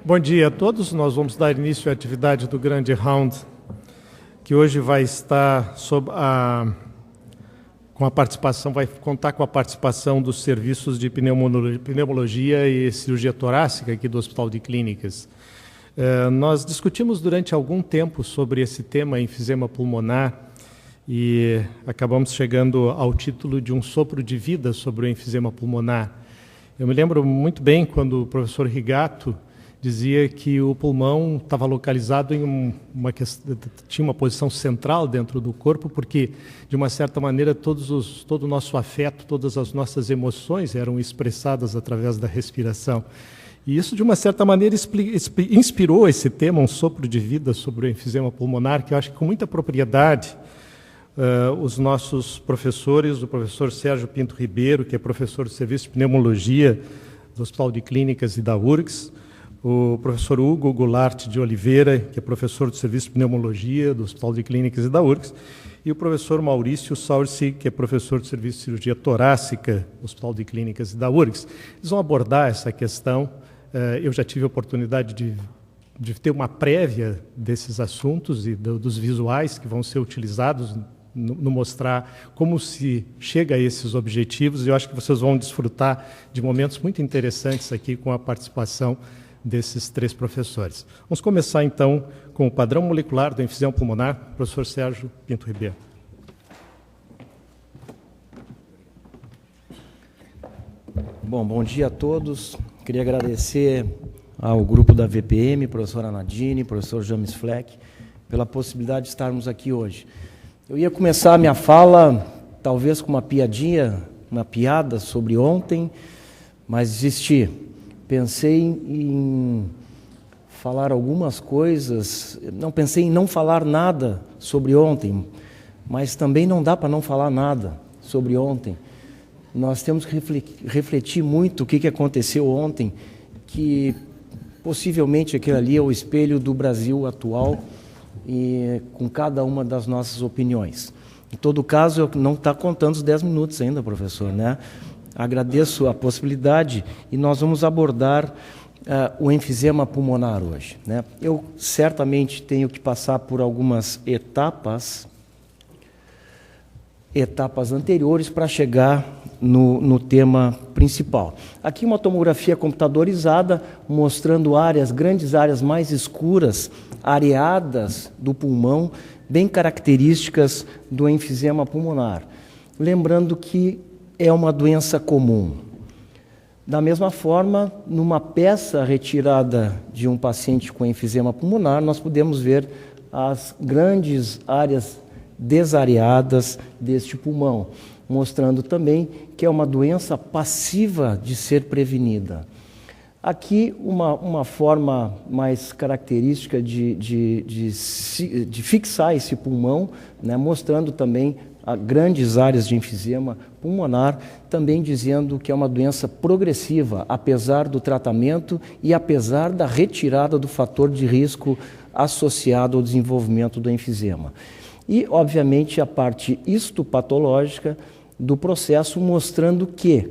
Bom dia a todos. Nós vamos dar início à atividade do grande round, que hoje vai estar vai contar com a participação dos serviços de pneumologia e cirurgia torácica aqui do Hospital de Clínicas. Nós discutimos durante algum tempo sobre esse tema, enfisema pulmonar, e acabamos chegando ao título de um sopro de vida sobre o enfisema pulmonar. Eu me lembro muito bem quando o professor Rigato dizia que o pulmão estava localizado em tinha uma posição central dentro do corpo, porque, de uma certa maneira, todo o nosso afeto, todas as nossas emoções eram expressadas através da respiração. E isso, de uma certa maneira, inspirou esse tema, um sopro de vida sobre o enfisema pulmonar, que eu acho que com muita propriedade os nossos professores, o professor Sérgio Pinto Ribeiro, que é professor do Serviço de Pneumologia do Hospital de Clínicas e da URGS, o professor Hugo Goulart de Oliveira, que é professor do Serviço de Pneumologia do Hospital de Clínicas e da URGS, e o professor Maurício Saursi, que é professor do Serviço de Cirurgia Torácica do Hospital de Clínicas e da URGS. Eles vão abordar essa questão. Eu já tive a oportunidade de ter uma prévia desses assuntos e dos visuais que vão ser utilizados no mostrar como se chega a esses objetivos. Eu acho que vocês vão desfrutar de momentos muito interessantes aqui com a participação desses três professores. Vamos começar, então, com o padrão molecular do enfisema pulmonar, professor Sérgio Pinto Ribeiro. Bom dia a todos. Queria agradecer ao grupo da VPM, professora Nadine, professor James Fleck, pela possibilidade de estarmos aqui hoje. Eu ia começar a minha fala, talvez com uma piada sobre ontem, mas desisti. Pensei em falar algumas coisas, pensei em não falar nada sobre ontem, mas também não dá para não falar nada sobre ontem. Nós temos que refletir muito o que aconteceu ontem, que possivelmente aquele ali é o espelho do Brasil atual, e com cada uma das nossas opiniões. Em todo caso, eu não está contando os 10 minutos ainda, professor, né? Agradeço a possibilidade e nós vamos abordar o enfisema pulmonar hoje, né? Eu certamente tenho que passar por algumas etapas anteriores para chegar no tema principal. Aqui uma tomografia computadorizada mostrando grandes áreas mais escuras, areadas do pulmão, bem características do enfisema pulmonar. Lembrando que é uma doença comum. Da mesma forma, numa peça retirada de um paciente com enfisema pulmonar, nós podemos ver as grandes áreas desareadas deste pulmão, mostrando também que é uma doença passiva de ser prevenida. Aqui, uma forma mais característica de fixar esse pulmão, né, mostrando também grandes áreas de enfisema pulmonar, também dizendo que é uma doença progressiva, apesar do tratamento e apesar da retirada do fator de risco associado ao desenvolvimento do enfisema. E, obviamente, a parte histopatológica do processo, mostrando que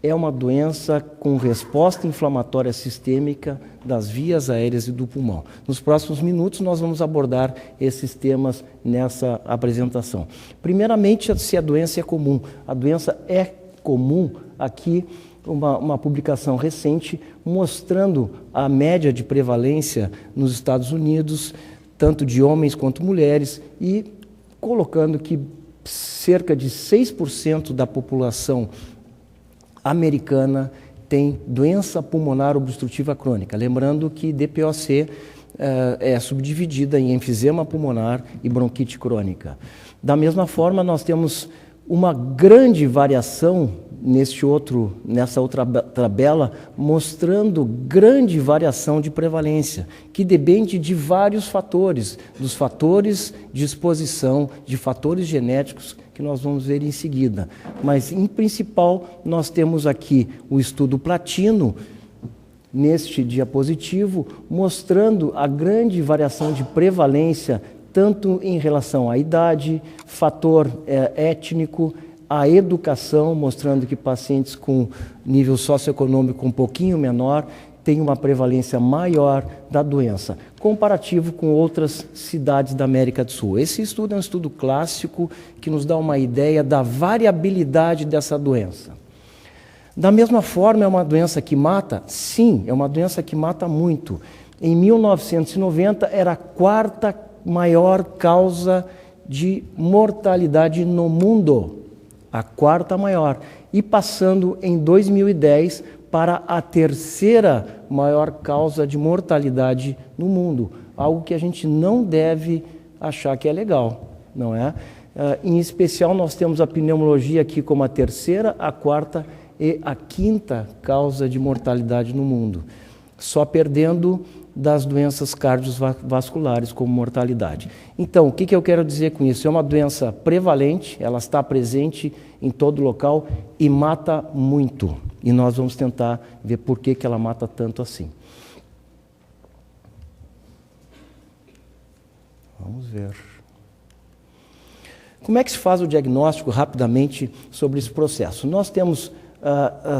é uma doença com resposta inflamatória sistêmica das vias aéreas e do pulmão. Nos próximos minutos, nós vamos abordar esses temas nessa apresentação. Primeiramente, se a doença é comum. A doença é comum. Aqui, uma publicação recente mostrando a média de prevalência nos Estados Unidos, tanto de homens quanto mulheres, e colocando que cerca de 6% da população americana tem doença pulmonar obstrutiva crônica. Lembrando que DPOC é subdividida em enfisema pulmonar e bronquite crônica. Da mesma forma, nós temos uma grande variação nessa outra tabela, mostrando grande variação de prevalência, que depende de vários fatores, dos fatores de exposição, de fatores genéticos, que nós vamos ver em seguida. Mas, em principal, nós temos aqui o estudo Platino, neste diapositivo, mostrando a grande variação de prevalência, tanto em relação à idade, fator étnico, a educação, mostrando que pacientes com nível socioeconômico um pouquinho menor tem uma prevalência maior da doença, comparativo com outras cidades da América do Sul. Esse estudo é um estudo clássico que nos dá uma ideia da variabilidade dessa doença. Da mesma forma, é uma doença que mata? Sim, é uma doença que mata muito. Em 1990, era a quarta maior causa de mortalidade no mundo. A quarta maior. E passando em 2010 para a terceira maior causa de mortalidade no mundo. Algo que a gente não deve achar que é legal, não é? Em especial, nós temos a pneumologia aqui como a terceira, a quarta e a quinta causa de mortalidade no mundo, só perdendo das doenças cardiovasculares como mortalidade. Então, o que eu quero dizer com isso? É uma doença prevalente, ela está presente em todo local e mata muito. E nós vamos tentar ver por que ela mata tanto assim. Vamos ver. Como é que se faz o diagnóstico rapidamente sobre esse processo? Nós temos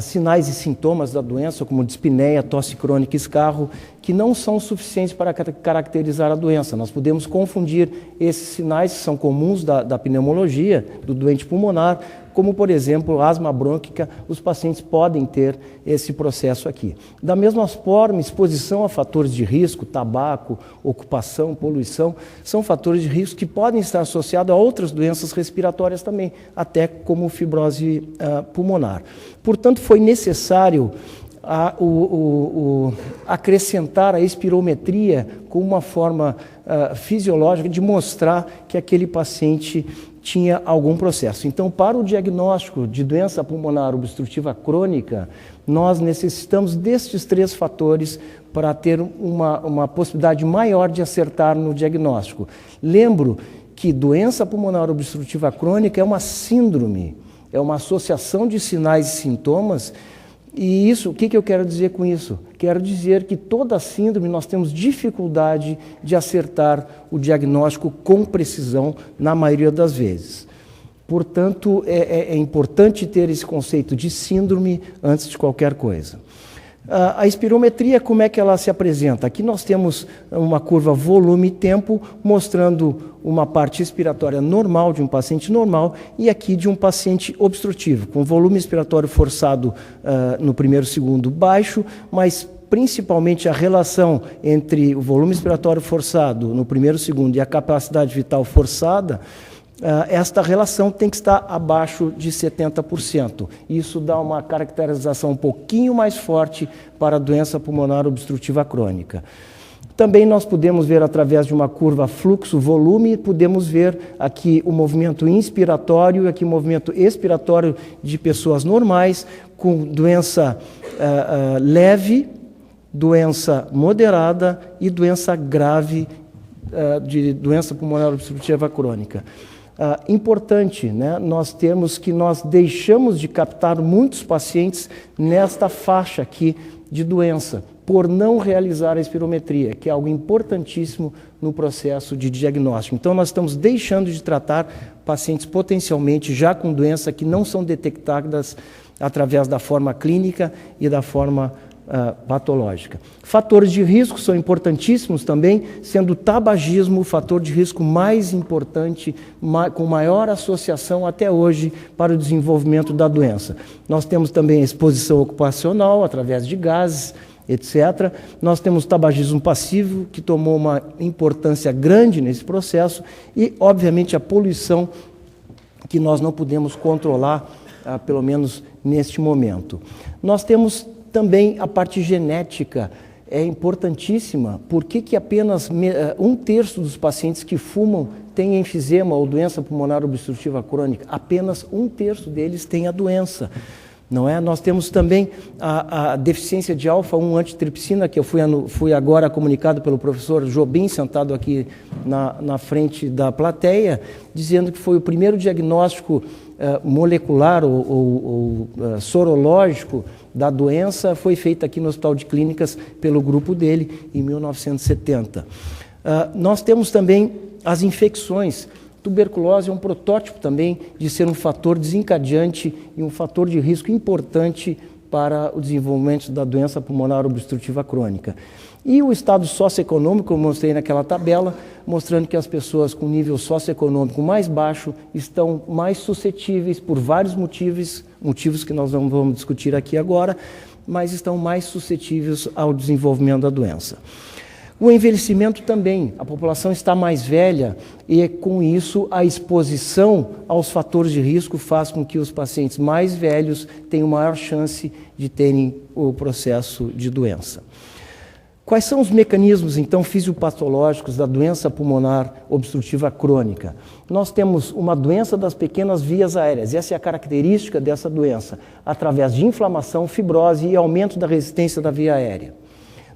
sinais e sintomas da doença, como dispneia, tosse crônica e escarro, que não são suficientes para caracterizar a doença. Nós podemos confundir esses sinais que são comuns da pneumologia, do doente pulmonar, como, por exemplo, asma brônquica, os pacientes podem ter esse processo aqui. Da mesma forma, exposição a fatores de risco, tabaco, ocupação, poluição, são fatores de risco que podem estar associados a outras doenças respiratórias também, até como fibrose pulmonar. Portanto, foi necessário acrescentar a espirometria como uma forma fisiológica de mostrar que aquele paciente tinha algum processo. Então, para o diagnóstico de doença pulmonar obstrutiva crônica, nós necessitamos destes 3 fatores para ter uma possibilidade maior de acertar no diagnóstico. Lembro que doença pulmonar obstrutiva crônica é uma síndrome, é uma associação de sinais e sintomas. E isso, o que eu quero dizer com isso? Quero dizer que toda síndrome nós temos dificuldade de acertar o diagnóstico com precisão na maioria das vezes. Portanto, é importante ter esse conceito de síndrome antes de qualquer coisa. A espirometria, como é que ela se apresenta? Aqui nós temos uma curva volume e tempo, mostrando uma parte expiratória normal de um paciente normal e aqui de um paciente obstrutivo, com volume expiratório forçado no primeiro segundo baixo, mas principalmente a relação entre o volume expiratório forçado no primeiro segundo e a capacidade vital forçada, esta relação tem que estar abaixo de 70%. Isso dá uma caracterização um pouquinho mais forte para a doença pulmonar obstrutiva crônica. Também nós podemos ver através de uma curva fluxo-volume, podemos ver aqui o movimento inspiratório e aqui o movimento expiratório de pessoas normais, com doença leve, doença moderada e doença grave de doença pulmonar obstrutiva crônica. Importante, né? Nós deixamos de captar muitos pacientes nesta faixa aqui de doença, por não realizar a espirometria, que é algo importantíssimo no processo de diagnóstico. Então, nós estamos deixando de tratar pacientes potencialmente já com doença que não são detectadas através da forma clínica e da forma patológica. Fatores de risco são importantíssimos também, sendo o tabagismo o fator de risco mais importante, com maior associação até hoje para o desenvolvimento da doença. Nós temos também a exposição ocupacional, através de gases, etc. Nós temos o tabagismo passivo, que tomou uma importância grande nesse processo, e, obviamente, a poluição, que nós não podemos controlar, pelo menos neste momento. Nós temos também a parte genética, é importantíssima. Por que apenas 1/3 dos pacientes que fumam têm enfisema ou doença pulmonar obstrutiva crônica? Apenas 1/3 deles tem a doença. Não é? Nós temos também a deficiência de alfa-1 antitripsina, que eu fui agora comunicado pelo professor Jobim, sentado aqui na frente da plateia, dizendo que foi o primeiro diagnóstico molecular ou sorológico da doença, foi feito aqui no Hospital de Clínicas pelo grupo dele em 1970. Nós temos também as infecções. Tuberculose é um protótipo também de ser um fator desencadeante e um fator de risco importante para o desenvolvimento da doença pulmonar obstrutiva crônica. E o estado socioeconômico, eu mostrei naquela tabela, mostrando que as pessoas com nível socioeconômico mais baixo estão mais suscetíveis, por vários motivos que nós não vamos discutir aqui agora, mas estão mais suscetíveis ao desenvolvimento da doença. O envelhecimento também, a população está mais velha e, com isso, a exposição aos fatores de risco faz com que os pacientes mais velhos tenham maior chance de terem o processo de doença. Quais são os mecanismos, então, fisiopatológicos da doença pulmonar obstrutiva crônica? Nós temos uma doença das pequenas vias aéreas, essa é a característica dessa doença, através de inflamação, fibrose e aumento da resistência da via aérea.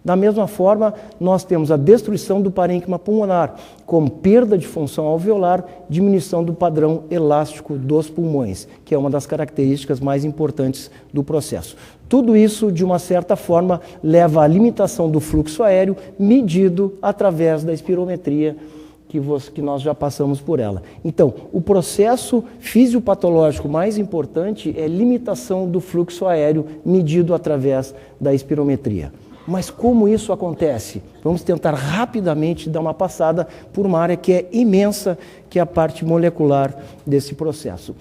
Da mesma forma, nós temos a destruição do parênquima pulmonar, como perda de função alveolar, diminuição do padrão elástico dos pulmões, que é uma das características mais importantes do processo. Tudo isso, de uma certa forma, leva à limitação do fluxo aéreo, medido através da espirometria, que nós já passamos por ela. Então, o processo fisiopatológico mais importante é limitação do fluxo aéreo, medido através da espirometria. Mas como isso acontece? Vamos tentar rapidamente dar uma passada por uma área que é imensa, que é a parte molecular desse processo.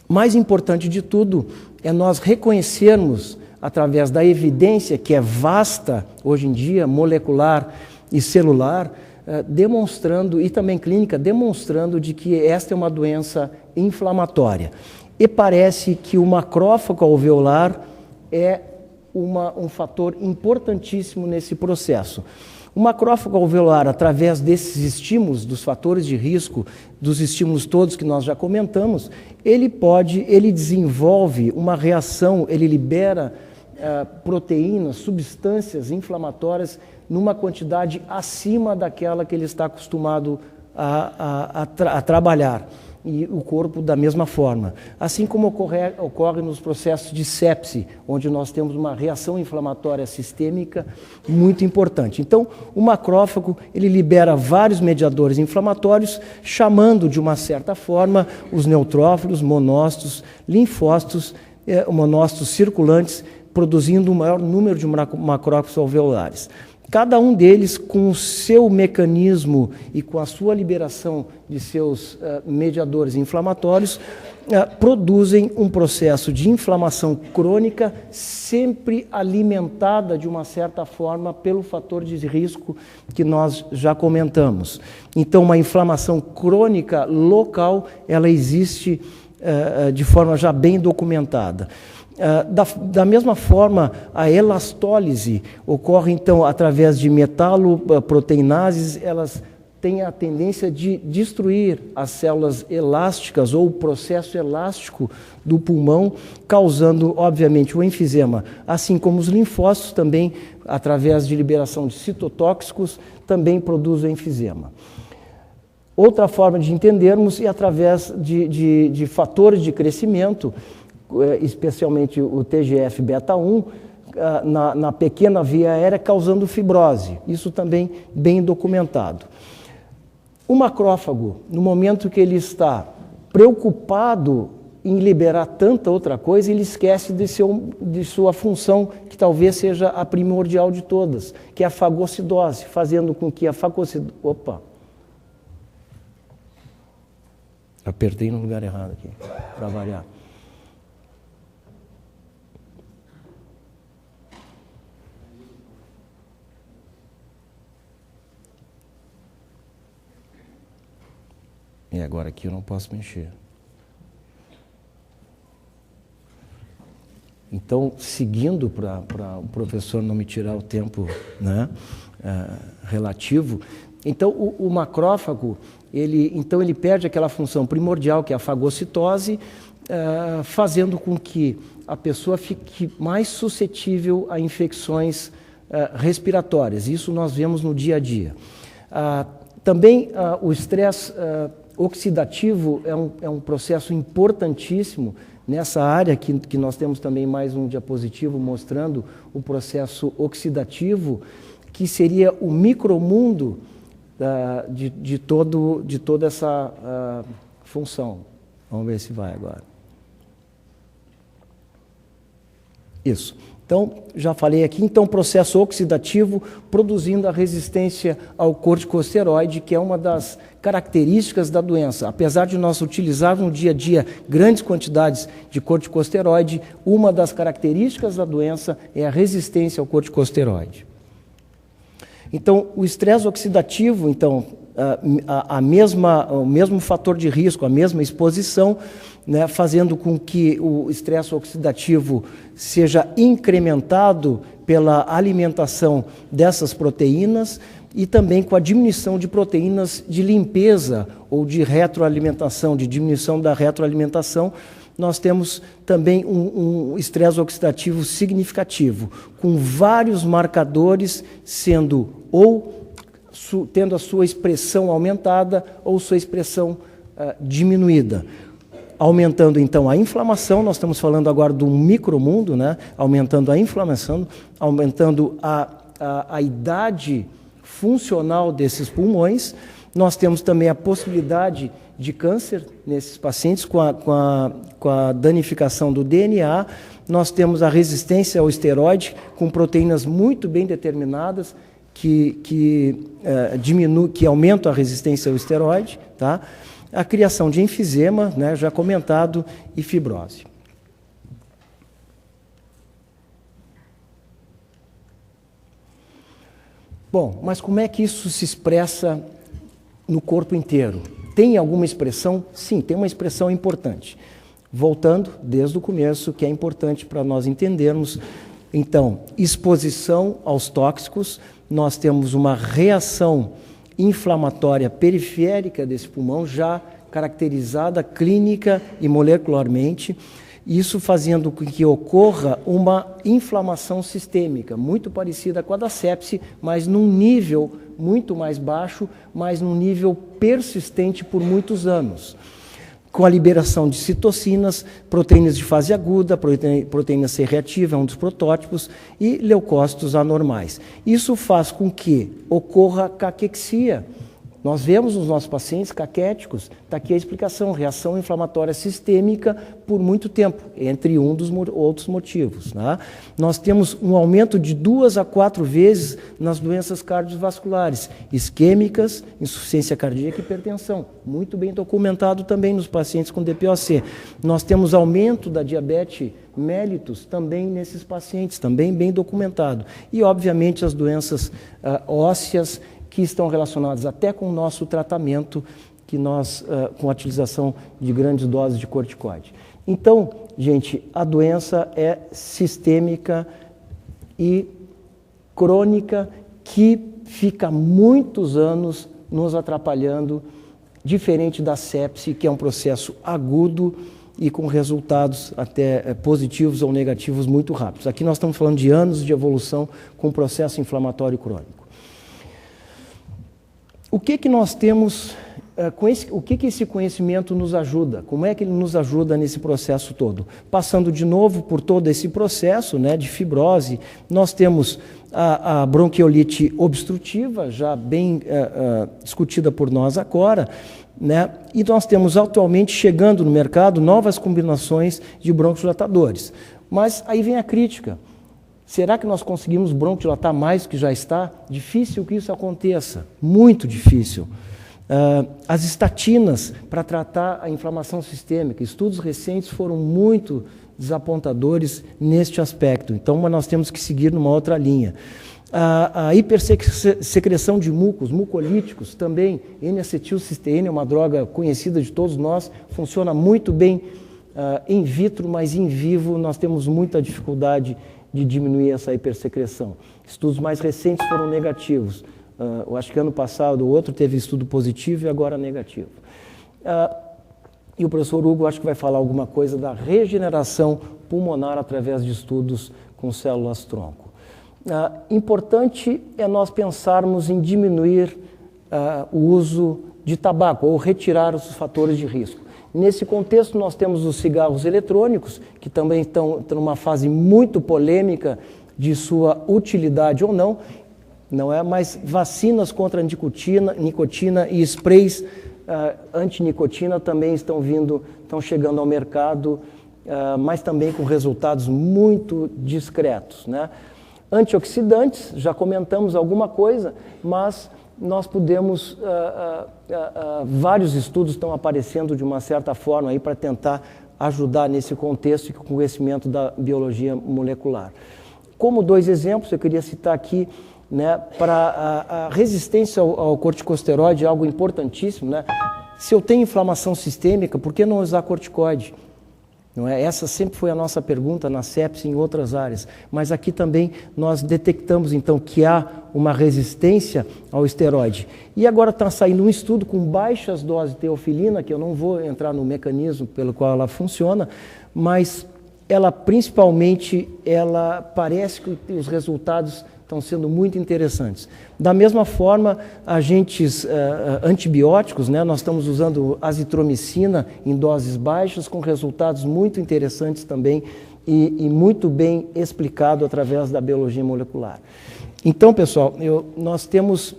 Mais importante de tudo é nós reconhecermos, através da evidência que é vasta, hoje em dia, molecular e celular, demonstrando, e também clínica, demonstrando de que esta é uma doença inflamatória. E parece que o macrófago alveolar é um fator importantíssimo nesse processo. O macrófago alveolar, através desses estímulos, dos fatores de risco, dos estímulos todos que nós já comentamos, ele desenvolve uma reação, ele libera proteínas, substâncias inflamatórias numa quantidade acima daquela que ele está acostumado a trabalhar. E o corpo da mesma forma. Assim como ocorre nos processos de sepse, onde nós temos uma reação inflamatória sistêmica muito importante. Então, o macrófago, ele libera vários mediadores inflamatórios, chamando de uma certa forma os neutrófilos, monócitos, linfócitos, monócitos circulantes, produzindo um maior número de macrófagos alveolares. Cada um deles, com o seu mecanismo e com a sua liberação de seus mediadores inflamatórios, produzem um processo de inflamação crônica, sempre alimentada de uma certa forma pelo fator de risco que nós já comentamos. Então, uma inflamação crônica local, ela existe de forma já bem documentada. Da mesma forma, a elastólise ocorre, então, através de metaloproteinases, elas têm a tendência de destruir as células elásticas ou o processo elástico do pulmão, causando, obviamente, o enfisema, assim como os linfócitos também, através de liberação de citotóxicos, também produzem enfisema. Outra forma de entendermos é através de fatores de crescimento, especialmente o TGF-beta1, na pequena via aérea, causando fibrose. Isso também bem documentado. O macrófago, no momento que ele está preocupado em liberar tanta outra coisa, ele esquece de sua função, que talvez seja a primordial de todas, que é a fagocidose, fazendo com que a fagocidose... Opa! Apertei no lugar errado aqui, para variar. E agora aqui eu não posso mexer. Então, seguindo para o professor não me tirar o tempo, né, relativo, então o macrófago, ele perde aquela função primordial, que é a fagocitose, fazendo com que a pessoa fique mais suscetível a infecções respiratórias. Isso nós vemos no dia a dia. Também o estresse oxidativo é um processo importantíssimo nessa área, que nós temos também mais um diapositivo mostrando o processo oxidativo, que seria o micromundo de toda essa função. Vamos ver se vai agora. Isso. Então, já falei aqui, então, processo oxidativo produzindo a resistência ao corticosteroide, que é uma das características da doença. Apesar de nós utilizarmos no dia a dia grandes quantidades de corticosteroide, uma das características da doença é a resistência ao corticosteroide. Então, o estresse oxidativo, então, o mesmo fator de risco, a mesma exposição, né, fazendo com que o estresse oxidativo seja incrementado pela alimentação dessas proteínas e também com a diminuição de proteínas de limpeza ou de retroalimentação, de diminuição da retroalimentação, nós temos também um estresse oxidativo significativo, com vários marcadores sendo tendo a sua expressão aumentada ou sua expressão diminuída. Aumentando, então, a inflamação, nós estamos falando agora do micromundo, né? Aumentando a inflamação, aumentando a idade funcional desses pulmões. Nós temos também a possibilidade de câncer nesses pacientes com a danificação do DNA. Nós temos a resistência ao esteroide com proteínas muito bem determinadas que aumentam a resistência ao esteroide, tá? A criação de enfisema, né, já comentado, e fibrose. Bom, mas como é que isso se expressa no corpo inteiro? Tem alguma expressão? Sim, tem uma expressão importante. Voltando desde o começo, que é importante para nós entendermos. Então, exposição aos tóxicos, nós temos uma reação inflamatória periférica desse pulmão, já caracterizada clínica e molecularmente, isso fazendo com que ocorra uma inflamação sistêmica, muito parecida com a da sepse, mas num nível muito mais baixo, mas num nível persistente por muitos anos. Com a liberação de citocinas, proteínas de fase aguda, proteína C reativa, é um dos protótipos, e leucócitos anormais. Isso faz com que ocorra caquexia. Nós vemos nos nossos pacientes caquéticos, está aqui a explicação, reação inflamatória sistêmica por muito tempo, entre um dos outros motivos. Né? Nós temos um aumento de 2 a 4 vezes nas doenças cardiovasculares, isquêmicas, insuficiência cardíaca e hipertensão, muito bem documentado também nos pacientes com DPOC. Nós temos aumento da diabetes mellitus também nesses pacientes, também bem documentado. E, obviamente, as doenças ósseas, que estão relacionadas até com o nosso tratamento, com a utilização de grandes doses de corticoide. Então, gente, a doença é sistêmica e crônica, que fica muitos anos nos atrapalhando, diferente da sepse, que é um processo agudo e com resultados até positivos ou negativos muito rápidos. Aqui nós estamos falando de anos de evolução com processo inflamatório crônico. O que nós temos, o que esse conhecimento nos ajuda? Como é que ele nos ajuda nesse processo todo? Passando de novo por todo esse processo, né, de fibrose, nós temos a bronquiolite obstrutiva, já bem discutida por nós agora, né, e nós temos atualmente chegando no mercado novas combinações de broncodilatadores. Mas aí vem a crítica. Será que nós conseguimos broncodilatar mais do que já está? Difícil que isso aconteça, muito difícil. As estatinas para tratar a inflamação sistêmica, estudos recentes foram muito desapontadores neste aspecto, então nós temos que seguir numa outra linha. A hipersecreção de mucolíticos também, N-acetilcisteína é uma droga conhecida de todos nós, funciona muito bem in vitro, mas in vivo nós temos muita dificuldade de diminuir essa hipersecreção. Estudos mais recentes foram negativos. Eu acho que ano passado o outro teve estudo positivo e agora negativo. E o professor Hugo acho que vai falar alguma coisa da regeneração pulmonar através de estudos com células-tronco. Importante é nós pensarmos em diminuir o uso de tabaco ou retirar os fatores de risco. Nesse contexto, nós temos os cigarros eletrônicos, que também estão numa fase muito polêmica de sua utilidade ou não, mas vacinas contra a nicotina e sprays anti-nicotina também estão chegando ao mercado mas também com resultados muito discretos, né? Antioxidantes, já comentamos alguma coisa, mas nós podemos, vários estudos estão aparecendo de uma certa forma aí para tentar ajudar nesse contexto e com o conhecimento da biologia molecular. Como 2 exemplos, eu queria citar aqui, né, para a resistência ao corticosteroide, algo importantíssimo, né? Se eu tenho inflamação sistêmica, por que não usar corticoide? Não é? Essa sempre foi a nossa pergunta na sepse e em outras áreas. Mas aqui também nós detectamos, então, que há uma resistência ao esteroide. E agora está saindo um estudo com baixas doses de teofilina, que eu não vou entrar no mecanismo pelo qual ela funciona, mas ela principalmente, ela parece que os resultados estão sendo muito interessantes. Da mesma forma, agentes antibióticos, né, nós estamos usando azitromicina em doses baixas, com resultados muito interessantes também e muito bem explicado através da biologia molecular. Então, pessoal, nós temos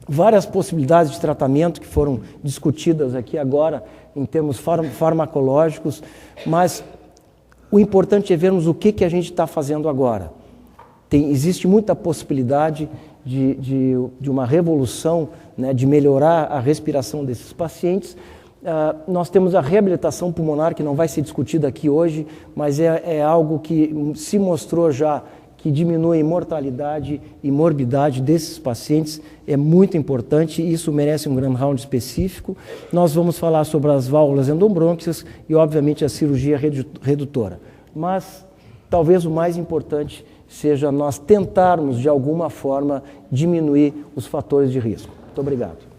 várias possibilidades de tratamento que foram discutidas aqui agora, em termos farmacológicos, mas o importante é vermos o que a gente está fazendo agora. Existe muita possibilidade de uma revolução, né, de melhorar a respiração desses pacientes. Nós temos a reabilitação pulmonar, que não vai ser discutida aqui hoje, mas é algo que se mostrou já que diminui a mortalidade e morbidade desses pacientes. É muito importante e isso merece um grand round específico. Nós vamos falar sobre as válvulas endobrônquias e, obviamente, a cirurgia redutora. Mas, talvez o mais importante seja nós tentarmos, de alguma forma, diminuir os fatores de risco. Muito obrigado.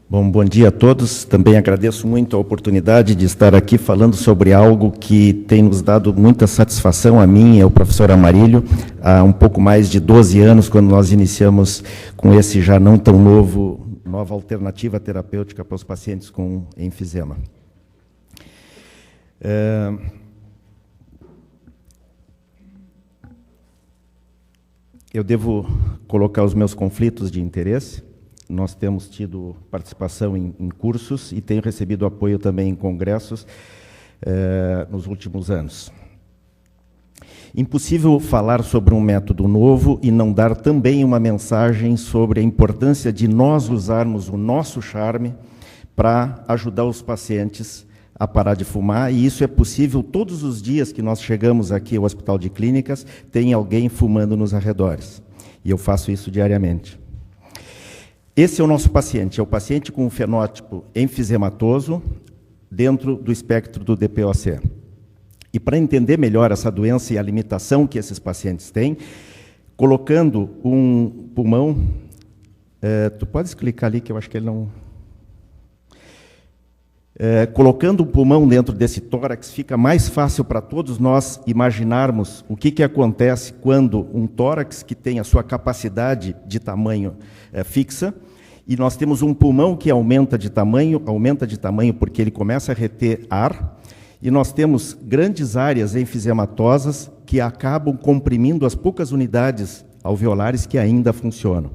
Bom dia a todos. Também agradeço muito a oportunidade de estar aqui falando sobre algo que tem nos dado muita satisfação a mim e ao professor Amarilho há um pouco mais de 12 anos, quando nós iniciamos com esse já não tão nova alternativa terapêutica para os pacientes com enfisema. Eu devo colocar os meus conflitos de interesse. Nós temos tido participação em cursos e tenho recebido apoio também em congressos nos últimos anos. Impossível falar sobre um método novo e não dar também uma mensagem sobre a importância de nós usarmos o nosso charme para ajudar os pacientes a parar de fumar, e isso é possível todos os dias que nós chegamos aqui ao Hospital de Clínicas, tem alguém fumando nos arredores, e eu faço isso diariamente. Esse é o nosso paciente, é o paciente com um fenótipo enfisematoso dentro do espectro do DPOC. E para entender melhor essa doença e a limitação que esses pacientes têm, colocando um pulmão... tu podes clicar ali que eu acho que ele não... colocando o pulmão dentro desse tórax, fica mais fácil para todos nós imaginarmos o que acontece quando um tórax que tem a sua capacidade de tamanho fixa, e nós temos um pulmão que aumenta de tamanho porque ele começa a reter ar, e nós temos grandes áreas enfisematosas que acabam comprimindo as poucas unidades alveolares que ainda funcionam.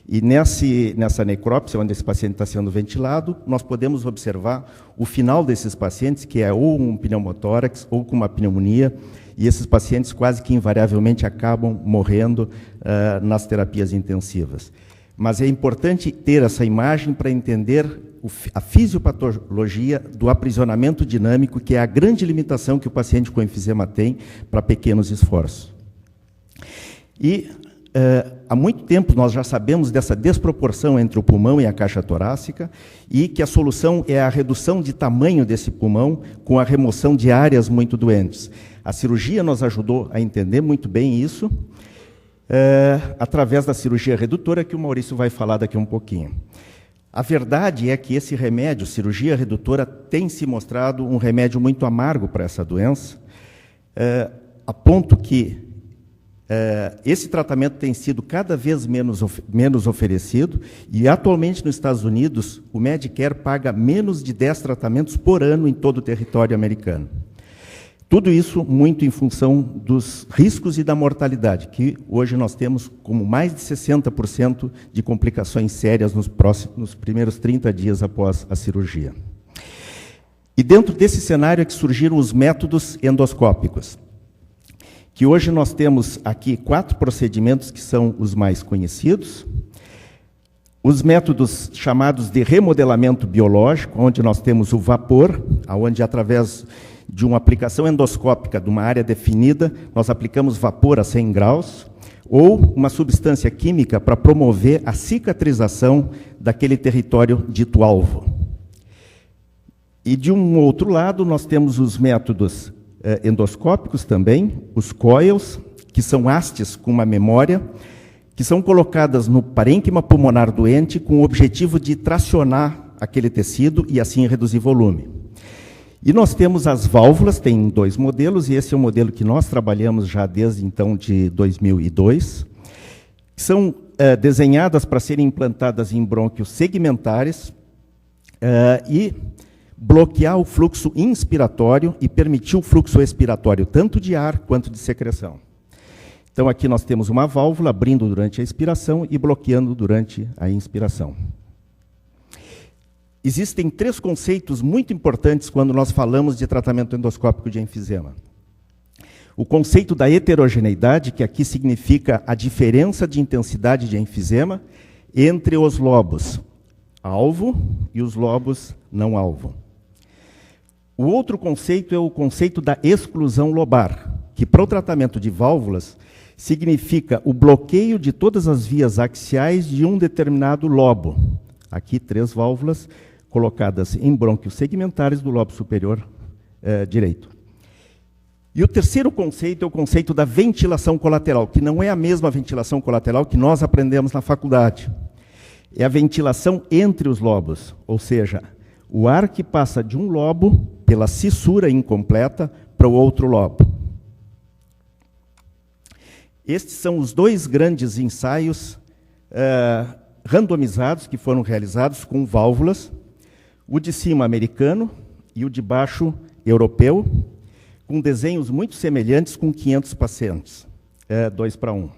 E nessa necrópsia, onde esse paciente está sendo ventilado, nós podemos observar o final desses pacientes, que é ou um pneumotórax ou com uma pneumonia, e esses pacientes quase que invariavelmente acabam morrendo nas terapias intensivas. Mas é importante ter essa imagem para entender a fisiopatologia do aprisionamento dinâmico, que é a grande limitação que o paciente com enfisema tem para pequenos esforços. E há muito tempo nós já sabemos dessa desproporção entre o pulmão e a caixa torácica, e que a solução é a redução de tamanho desse pulmão com a remoção de áreas muito doentes. A cirurgia nos ajudou a entender muito bem isso, através da cirurgia redutora, que o Maurício vai falar daqui um pouquinho. A verdade é que esse remédio, cirurgia redutora, tem se mostrado um remédio muito amargo para essa doença, a ponto que esse tratamento tem sido cada vez menos oferecido, e atualmente nos Estados Unidos o Medicare paga menos de 10 tratamentos por ano em todo o território americano. Tudo isso muito em função dos riscos e da mortalidade, que hoje nós temos como mais de 60% de complicações sérias nos primeiros 30 dias após a cirurgia. E dentro desse cenário é que surgiram os métodos endoscópicos, que hoje nós temos aqui 4 procedimentos que são os mais conhecidos. Os métodos chamados de remodelamento biológico, onde nós temos o vapor, onde através de uma aplicação endoscópica de uma área definida, nós aplicamos vapor a 100 graus, ou uma substância química para promover a cicatrização daquele território dito alvo. E de um outro lado, nós temos os métodos endoscópicos também, os coils, que são hastes com uma memória, que são colocadas no parênquima pulmonar doente com o objetivo de tracionar aquele tecido e assim reduzir volume. E nós temos as válvulas, tem 2 modelos, e esse é o modelo que nós trabalhamos já desde então de 2002, que são desenhadas para serem implantadas em brônquios segmentares e bloquear o fluxo inspiratório e permitir o fluxo expiratório, tanto de ar quanto de secreção. Então, aqui nós temos uma válvula abrindo durante a expiração e bloqueando durante a inspiração. Existem 3 conceitos muito importantes quando nós falamos de tratamento endoscópico de enfisema. O conceito da heterogeneidade, que aqui significa a diferença de intensidade de enfisema entre os lobos alvo e os lobos não alvo. O outro conceito é o conceito da exclusão lobar, que para o tratamento de válvulas significa o bloqueio de todas as vias axiais de um determinado lobo. Aqui 3 válvulas colocadas em brônquios segmentares do lobo superior direito. E o terceiro conceito é o conceito da ventilação colateral, que não é a mesma ventilação colateral que nós aprendemos na faculdade. É a ventilação entre os lobos, ou seja, o ar que passa de um lobo pela cissura incompleta para o outro lobo. Estes são os 2 grandes ensaios randomizados que foram realizados com válvulas, o de cima americano e o de baixo europeu, com desenhos muito semelhantes com 500 pacientes, 2:1.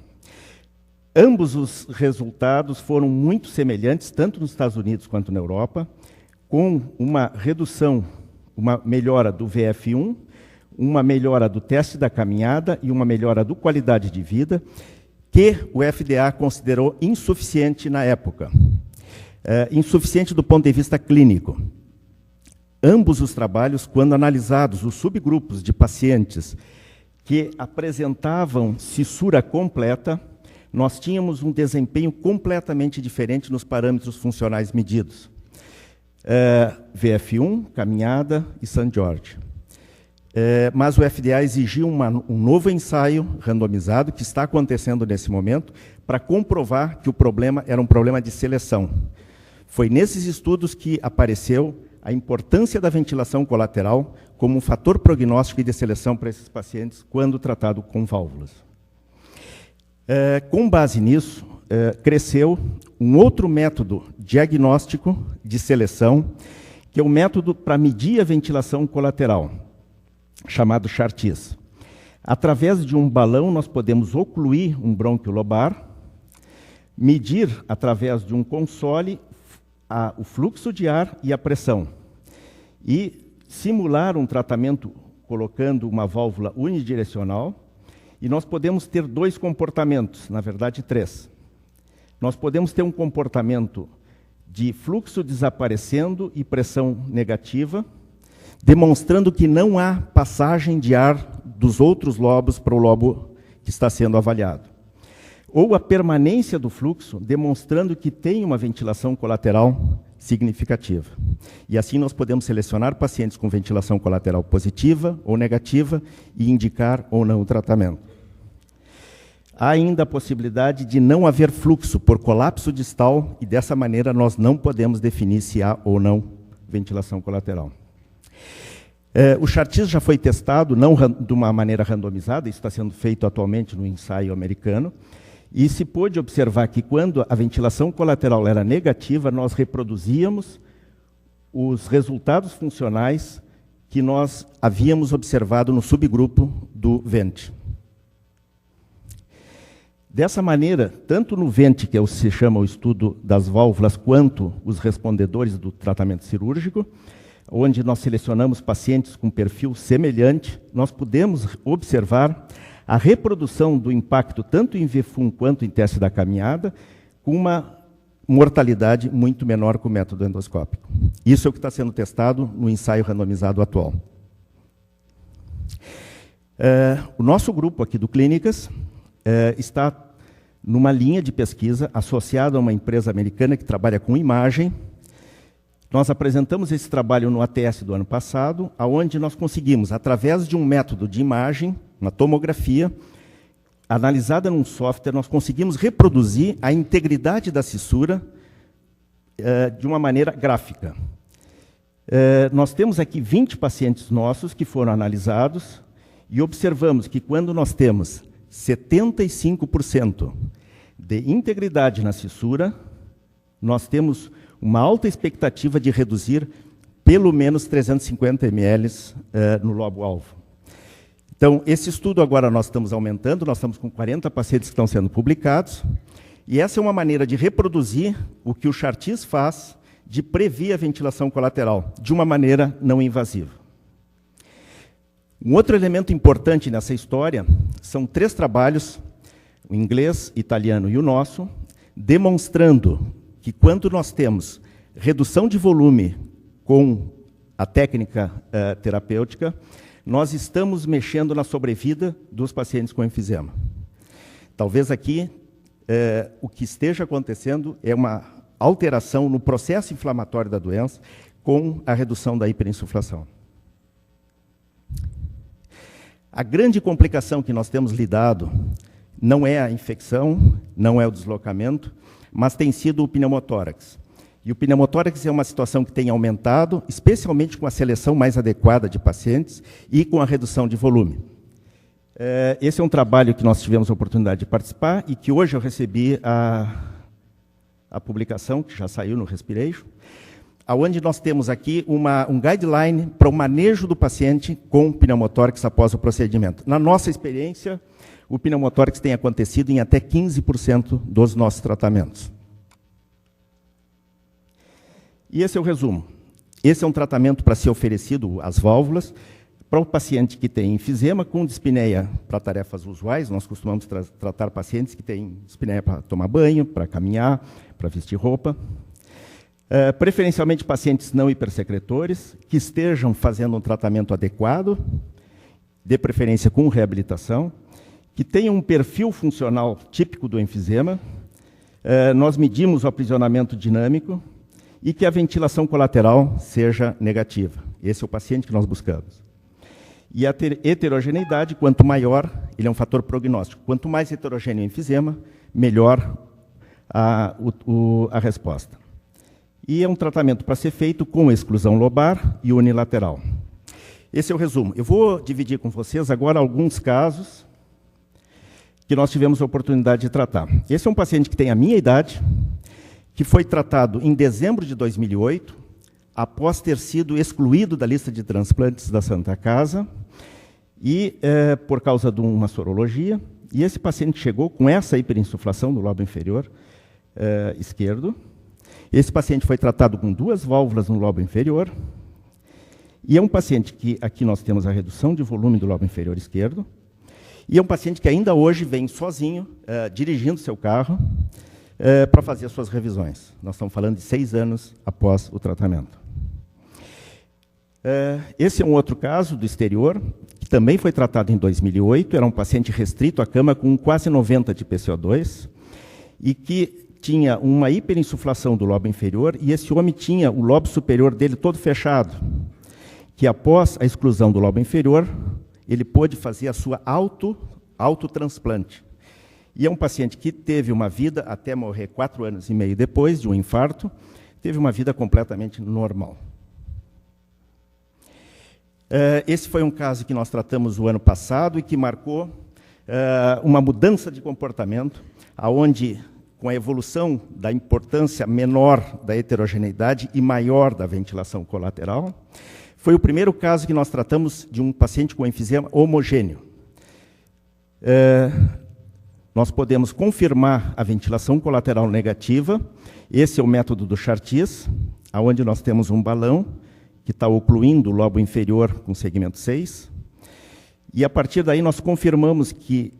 Ambos os resultados foram muito semelhantes, tanto nos Estados Unidos quanto na Europa, com uma redução, uma melhora do VF1, uma melhora do teste da caminhada e uma melhora do qualidade de vida, que o FDA considerou insuficiente na época. Insuficiente do ponto de vista clínico. Ambos os trabalhos, quando analisados os subgrupos de pacientes que apresentavam cissura completa, nós tínhamos um desempenho completamente diferente nos parâmetros funcionais medidos. VF1, caminhada e St. George. Mas o FDA exigiu um novo ensaio randomizado, que está acontecendo nesse momento, para comprovar que o problema era um problema de seleção. Foi nesses estudos que apareceu a importância da ventilação colateral como um fator prognóstico e de seleção para esses pacientes quando tratado com válvulas. Com base nisso, cresceu um outro método diagnóstico de seleção, que é o método para medir a ventilação colateral, chamado Chartis. Através de um balão, nós podemos ocluir um brônquio lobar, medir, através de um console, o fluxo de ar e a pressão, e simular um tratamento colocando uma válvula unidirecional, e nós podemos ter 2 comportamentos, na verdade 3. Nós podemos ter um comportamento de fluxo desaparecendo e pressão negativa, demonstrando que não há passagem de ar dos outros lobos para o lobo que está sendo avaliado. Ou a permanência do fluxo, demonstrando que tem uma ventilação colateral significativa. E assim nós podemos selecionar pacientes com ventilação colateral positiva ou negativa e indicar ou não o tratamento. Há ainda a possibilidade de não haver fluxo por colapso distal, e dessa maneira nós não podemos definir se há ou não ventilação colateral. O Chartis já foi testado, não de uma maneira randomizada, isso está sendo feito atualmente no ensaio americano, e se pôde observar que quando a ventilação colateral era negativa, nós reproduzíamos os resultados funcionais que nós havíamos observado no subgrupo do VENT. Dessa maneira, tanto no VENT, que se chama o estudo das válvulas, quanto os respondedores do tratamento cirúrgico, onde nós selecionamos pacientes com perfil semelhante, nós pudemos observar a reprodução do impacto tanto em VFUM quanto em teste da caminhada, com uma mortalidade muito menor que o método endoscópico. Isso é o que está sendo testado no ensaio randomizado atual. O nosso grupo aqui do Clínicas está numa linha de pesquisa associada a uma empresa americana que trabalha com imagem. Nós apresentamos esse trabalho no ATS do ano passado, onde nós conseguimos, através de um método de imagem, uma tomografia, analisada num software, nós conseguimos reproduzir a integridade da cissura de uma maneira gráfica. Nós temos aqui 20 pacientes nossos que foram analisados e observamos que quando nós temos 75% de integridade na cissura, nós temos uma alta expectativa de reduzir pelo menos 350 ml no lobo-alvo. Então, esse estudo agora nós estamos aumentando, nós estamos com 40 pacientes que estão sendo publicados, e essa é uma maneira de reproduzir o que o Chartis faz de prever a ventilação colateral, de uma maneira não invasiva. Um outro elemento importante nessa história são 3 trabalhos, o inglês, italiano e o nosso, demonstrando que quando nós temos redução de volume com a técnica terapêutica, nós estamos mexendo na sobrevida dos pacientes com enfisema. Talvez aqui o que esteja acontecendo é uma alteração no processo inflamatório da doença com a redução da hiperinsuflação. A grande complicação que nós temos lidado não é a infecção, não é o deslocamento, mas tem sido o pneumotórax. E o pneumotórax é uma situação que tem aumentado, especialmente com a seleção mais adequada de pacientes e com a redução de volume. Esse é um trabalho que nós tivemos a oportunidade de participar e que hoje eu recebi a publicação, que já saiu no Respiration, onde nós temos aqui um guideline para o manejo do paciente com pneumotórax após o procedimento. Na nossa experiência, o pneumotórax tem acontecido em até 15% dos nossos tratamentos. E esse é o resumo. Esse é um tratamento para ser oferecido às válvulas para o paciente que tem enfisema com dispneia para tarefas usuais. Nós costumamos tratar pacientes que têm dispneia para tomar banho, para caminhar, para vestir roupa. Preferencialmente pacientes não hipersecretores, que estejam fazendo um tratamento adequado, de preferência com reabilitação, que tenham um perfil funcional típico do enfisema. Nós medimos o aprisionamento dinâmico e que a ventilação colateral seja negativa. Esse é o paciente que nós buscamos. E a heterogeneidade, quanto maior, ele é um fator prognóstico. Quanto mais heterogêneo o enfisema, melhor a resposta. E é um tratamento para ser feito com exclusão lobar e unilateral. Esse é o resumo. Eu vou dividir com vocês agora alguns casos que nós tivemos a oportunidade de tratar. Esse é um paciente que tem a minha idade, que foi tratado em dezembro de 2008, após ter sido excluído da lista de transplantes da Santa Casa, e por causa de uma sorologia. E esse paciente chegou com essa hiperinsuflação do lobo inferior esquerdo. Esse paciente foi tratado com 2 válvulas no lobo inferior, e é um paciente que aqui nós temos a redução de volume do lobo inferior esquerdo, e é um paciente que ainda hoje vem sozinho, dirigindo seu carro, para fazer as suas revisões. Nós estamos falando de 6 anos após o tratamento. Esse é um outro caso do exterior, que também foi tratado em 2008, era um paciente restrito à cama com quase 90 de PCO2, e que tinha uma hiperinsuflação do lobo inferior, e esse homem tinha o lobo superior dele todo fechado, que após a exclusão do lobo inferior, ele pôde fazer a sua autotransplante. E é um paciente que teve uma vida, até morrer 4 anos e meio depois de um infarto, teve uma vida completamente normal. Esse foi um caso que nós tratamos o ano passado e que marcou uma mudança de comportamento, onde, com a evolução da importância menor da heterogeneidade e maior da ventilação colateral, Foi o primeiro caso que nós tratamos de um paciente com enfisema homogêneo. Nós podemos confirmar a ventilação colateral negativa. Esse é o método do Chartier, onde nós temos um balão que está ocluindo o lobo inferior com segmento 6. E, a partir daí, nós confirmamos que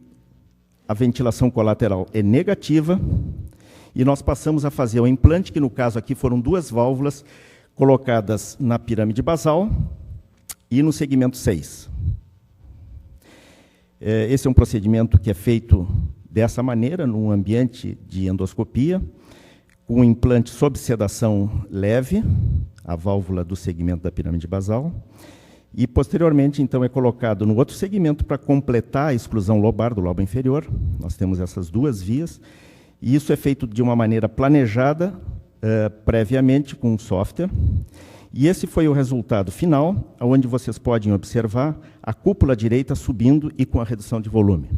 a ventilação colateral é negativa e nós passamos a fazer o implante, que, no caso aqui, foram 2 válvulas colocadas na pirâmide basal e no segmento 6. Esse é um procedimento que é feito dessa maneira, num ambiente de endoscopia, com um implante sob sedação leve, a válvula do segmento da pirâmide basal, e, posteriormente, então, é colocado no outro segmento para completar a exclusão lobar do lobo inferior. Nós temos essas 2 vias, e isso é feito de uma maneira planejada, previamente, com um software. E esse foi o resultado final, onde vocês podem observar a cúpula direita subindo e com a redução de volume.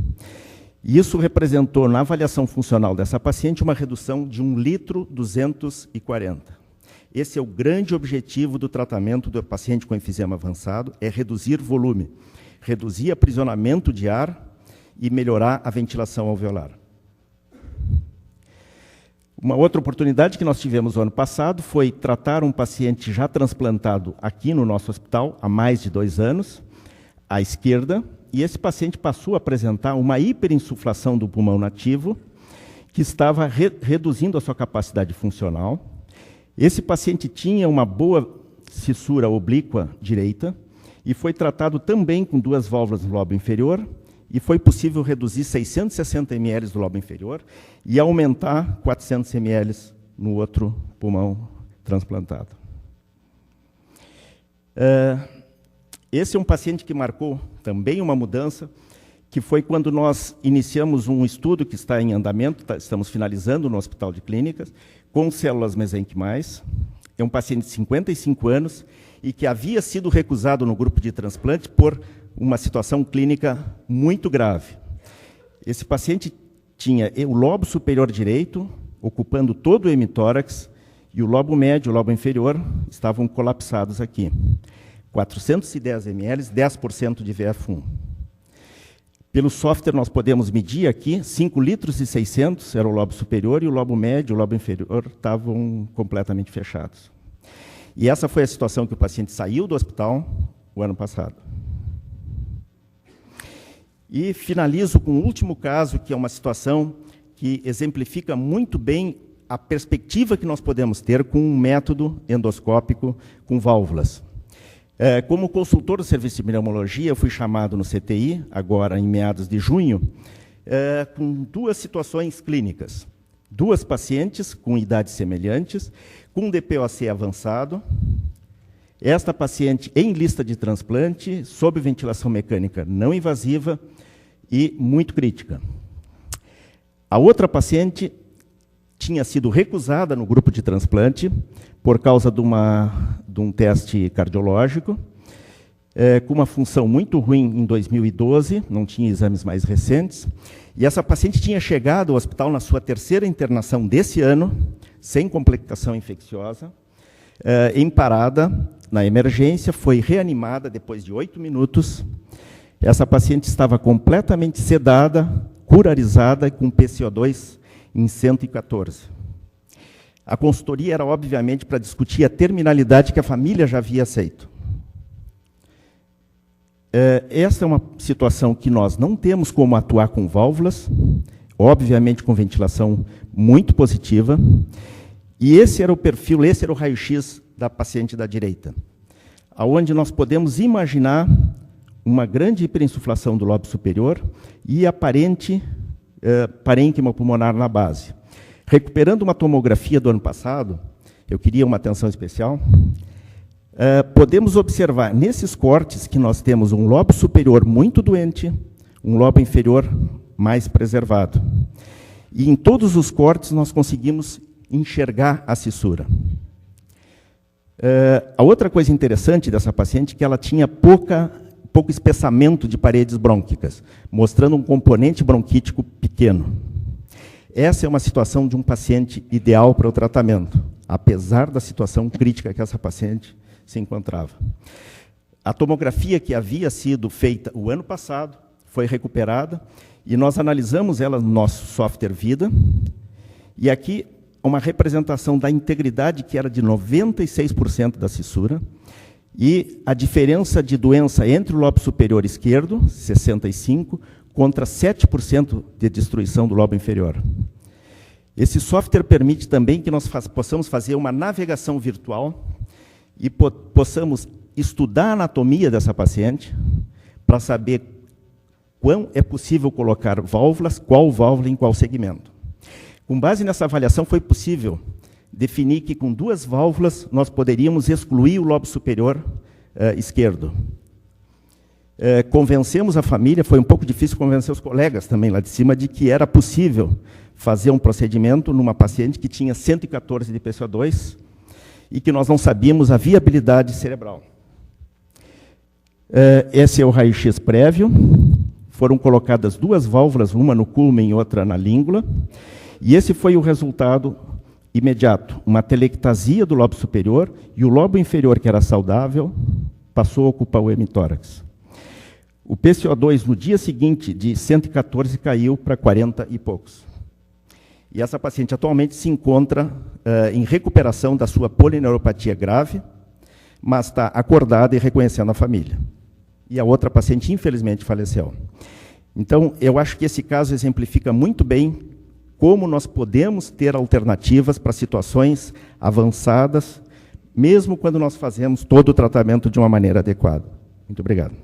E isso representou, na avaliação funcional dessa paciente, uma redução de 1,240 litros. Esse é o grande objetivo do tratamento do paciente com enfisema avançado, é reduzir volume, reduzir aprisionamento de ar e melhorar a ventilação alveolar. Uma outra oportunidade que nós tivemos no ano passado foi tratar um paciente já transplantado aqui no nosso hospital há mais de 2 anos, à esquerda, e esse paciente passou a apresentar uma hiperinsuflação do pulmão nativo, que estava reduzindo a sua capacidade funcional. Esse paciente tinha uma boa cissura oblíqua direita e foi tratado também com 2 válvulas no lobo inferior, e foi possível reduzir 660 ml do lobo inferior e aumentar 400 ml no outro pulmão transplantado. Esse é um paciente que marcou também uma mudança, que foi quando nós iniciamos um estudo que está em andamento, estamos finalizando no Hospital de Clínicas, com células mesenquimais. É um paciente de 55 anos e que havia sido recusado no grupo de transplante por uma situação clínica muito grave. Esse paciente tinha o lobo superior direito ocupando todo o hemitórax e o lobo médio e o lobo inferior estavam colapsados aqui. 410 ml, 10% de VF1. Pelo software nós podemos medir aqui, 5 litros e 600 era o lobo superior e o lobo médio e o lobo inferior estavam completamente fechados. E essa foi a situação que o paciente saiu do hospital o ano passado. E finalizo com o último caso, que é uma situação que exemplifica muito bem a perspectiva que nós podemos ter com um método endoscópico com válvulas. Como consultor do serviço de pneumologia, eu fui chamado no CTI, agora em meados de junho, com 2 situações clínicas. 2 pacientes com idades semelhantes, com DPOC avançado. Esta paciente em lista de transplante, sob ventilação mecânica não invasiva e muito crítica. A outra paciente tinha sido recusada no grupo de transplante por causa de um teste cardiológico, com uma função muito ruim em 2012, não tinha exames mais recentes, e essa paciente tinha chegado ao hospital na sua 3ª internação desse ano, sem complicação infecciosa, em parada, na emergência, foi reanimada depois de 8 minutos. Essa paciente estava completamente sedada, curarizada, com PCO2 em 114. A consultoria era, obviamente, para discutir a terminalidade que a família já havia aceito. Essa é uma situação que nós não temos como atuar com válvulas, obviamente com ventilação muito positiva, e esse era o perfil, esse era o raio-x da paciente da direita, onde nós podemos imaginar uma grande hiperinsuflação do lobo superior e aparente parênquima pulmonar na base. Recuperando uma tomografia do ano passado, eu queria uma atenção especial, podemos observar nesses cortes que nós temos um lobo superior muito doente, um lobo inferior mais preservado. E em todos os cortes nós conseguimos enxergar a cissura. A outra coisa interessante dessa paciente é que ela tinha pouco espessamento de paredes brônquicas, mostrando um componente bronquítico pequeno. Essa é uma situação de um paciente ideal para o tratamento, apesar da situação crítica que essa paciente se encontrava. A tomografia que havia sido feita o ano passado foi recuperada e nós analisamos ela no nosso software Vida. E aqui uma representação da integridade que era de 96% da fissura e a diferença de doença entre o lobo superior esquerdo, 65%, contra 7% de destruição do lobo inferior. Esse software permite também que nós possamos fazer uma navegação virtual e possamos estudar a anatomia dessa paciente para saber quão é possível colocar válvulas, qual válvula em qual segmento. Com base nessa avaliação, foi possível definir que com 2 válvulas nós poderíamos excluir o lobo superior esquerdo. Convencemos a família, foi um pouco difícil convencer os colegas também lá de cima, de que era possível fazer um procedimento numa paciente que tinha 114 de PCO2 e que nós não sabíamos a viabilidade cerebral. Esse é o raio-x prévio. Foram colocadas 2 válvulas, uma no culmen e outra na língula, e esse foi o resultado imediato. Uma telectasia do lobo superior e o lobo inferior, que era saudável, passou a ocupar o hemitórax. O PCO2, no dia seguinte, de 114, caiu para 40 e poucos. E essa paciente atualmente se encontra em recuperação da sua polineuropatia grave, mas está acordada e reconhecendo a família. E a outra paciente, infelizmente, faleceu. Então, eu acho que esse caso exemplifica muito bem como nós podemos ter alternativas para situações avançadas, mesmo quando nós fazemos todo o tratamento de uma maneira adequada. Muito obrigado.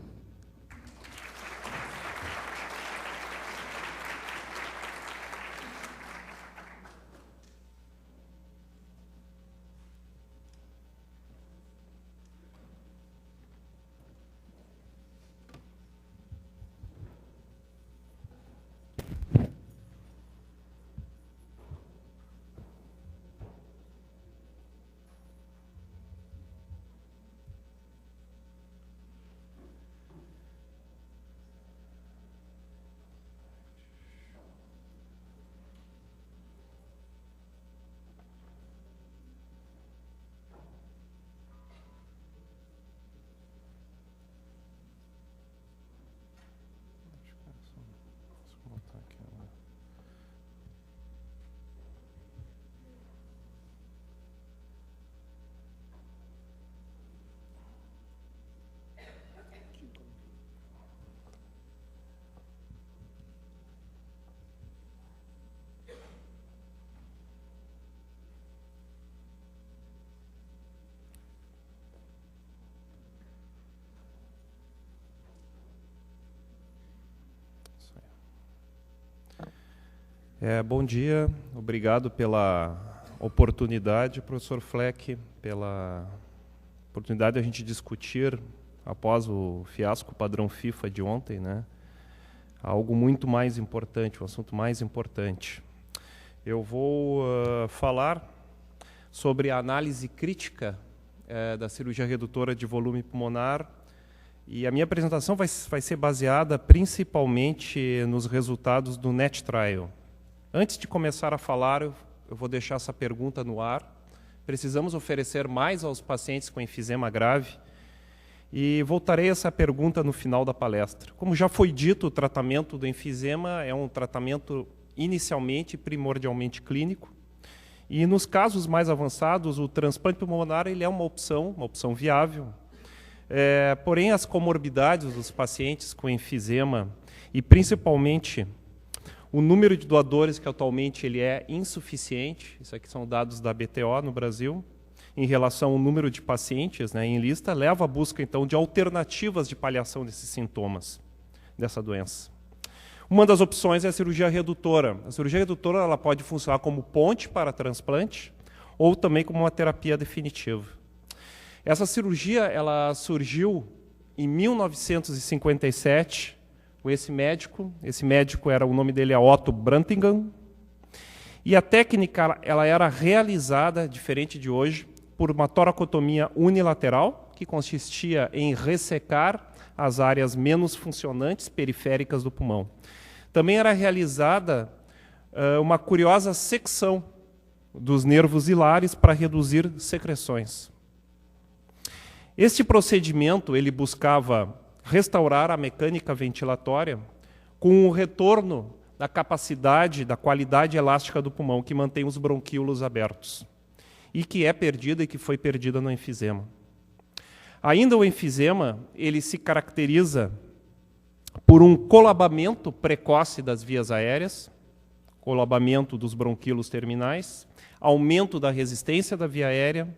Bom dia, obrigado pela oportunidade, professor Fleck, pela oportunidade de a gente discutir, após o fiasco padrão FIFA de ontem, né, algo muito mais importante, um assunto mais importante. Eu vou falar sobre a análise crítica da cirurgia redutora de volume pulmonar, e a minha apresentação vai ser baseada principalmente nos resultados do NET Trial. Antes de começar a falar, eu vou deixar essa pergunta no ar. Precisamos oferecer mais aos pacientes com enfisema grave? E voltarei a essa pergunta no final da palestra. Como já foi dito, o tratamento do enfisema é um tratamento inicialmente e primordialmente clínico. E nos casos mais avançados, o transplante pulmonar ele é uma opção viável. Porém, as comorbidades dos pacientes com enfisema, e principalmente o número de doadores, que atualmente ele é insuficiente, isso aqui são dados da BTO no Brasil, em relação ao número de pacientes, né, em lista, leva à busca, então, de alternativas de paliação desses sintomas, dessa doença. Uma das opções é a cirurgia redutora. A cirurgia redutora ela pode funcionar como ponte para transplante ou também como uma terapia definitiva. Essa cirurgia ela surgiu em 1957, esse médico o nome dele é Otto Brantingham, e a técnica ela era realizada, diferente de hoje, por uma toracotomia unilateral, que consistia em ressecar as áreas menos funcionantes periféricas do pulmão. Também era realizada uma curiosa secção dos nervos hilares para reduzir secreções. Este procedimento ele buscava restaurar a mecânica ventilatória com o retorno da capacidade, da qualidade elástica do pulmão, que mantém os bronquíolos abertos, e que é perdida e que foi perdida no enfisema. Ainda o enfisema, ele se caracteriza por um colabamento precoce das vias aéreas, colabamento dos bronquíolos terminais, aumento da resistência da via aérea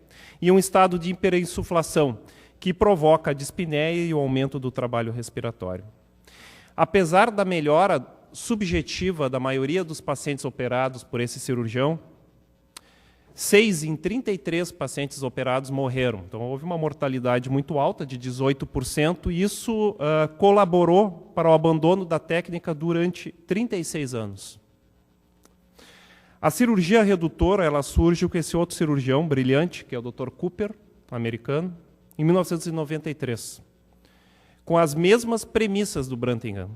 e um estado de hiperinsuflação, que provoca a dispneia e o aumento do trabalho respiratório. Apesar da melhora subjetiva da maioria dos pacientes operados por esse cirurgião, 6 em 33 pacientes operados morreram. Então, houve uma mortalidade muito alta, de 18%, e isso colaborou para o abandono da técnica durante 36 anos. A cirurgia redutora ela surge com esse outro cirurgião brilhante, que é o Dr. Cooper, americano, em 1993, com as mesmas premissas do Brantingham,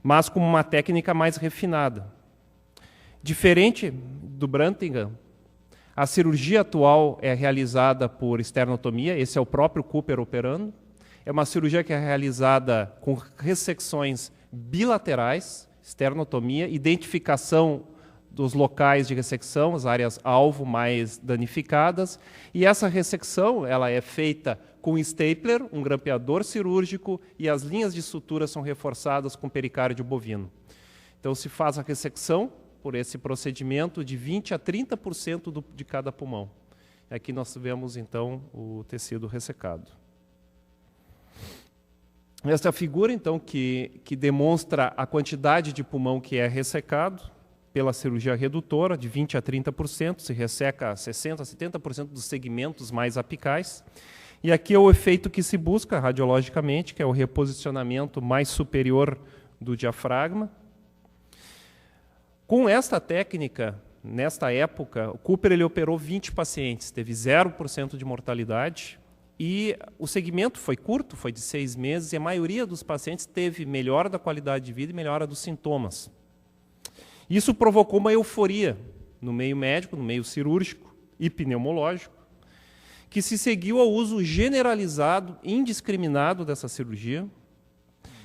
mas com uma técnica mais refinada. Diferente do Brantingham, a cirurgia atual é realizada por esternotomia, esse é o próprio Cooper operando. É uma cirurgia que é realizada com ressecções bilaterais, esternotomia, identificação dos locais de ressecção, as áreas alvo mais danificadas, e essa ressecção ela é feita com stapler, um grampeador cirúrgico, e as linhas de sutura são reforçadas com pericárdio bovino. Então se faz a ressecção por esse procedimento de 20 a 30% de cada pulmão. Aqui nós vemos então o tecido ressecado. Esta é a figura então que demonstra a quantidade de pulmão que é ressecado pela cirurgia redutora, de 20 a 30%, se resseca 60% a 70% dos segmentos mais apicais. E aqui é o efeito que se busca radiologicamente, que é o reposicionamento mais superior do diafragma. Com esta técnica, nesta época, o Cooper ele operou 20 pacientes, teve 0% de mortalidade, e o segmento foi curto, foi de 6 meses, e a maioria dos pacientes teve melhora da qualidade de vida e melhora dos sintomas. Isso provocou uma euforia no meio médico, no meio cirúrgico e pneumológico, que se seguiu ao uso generalizado, indiscriminado dessa cirurgia,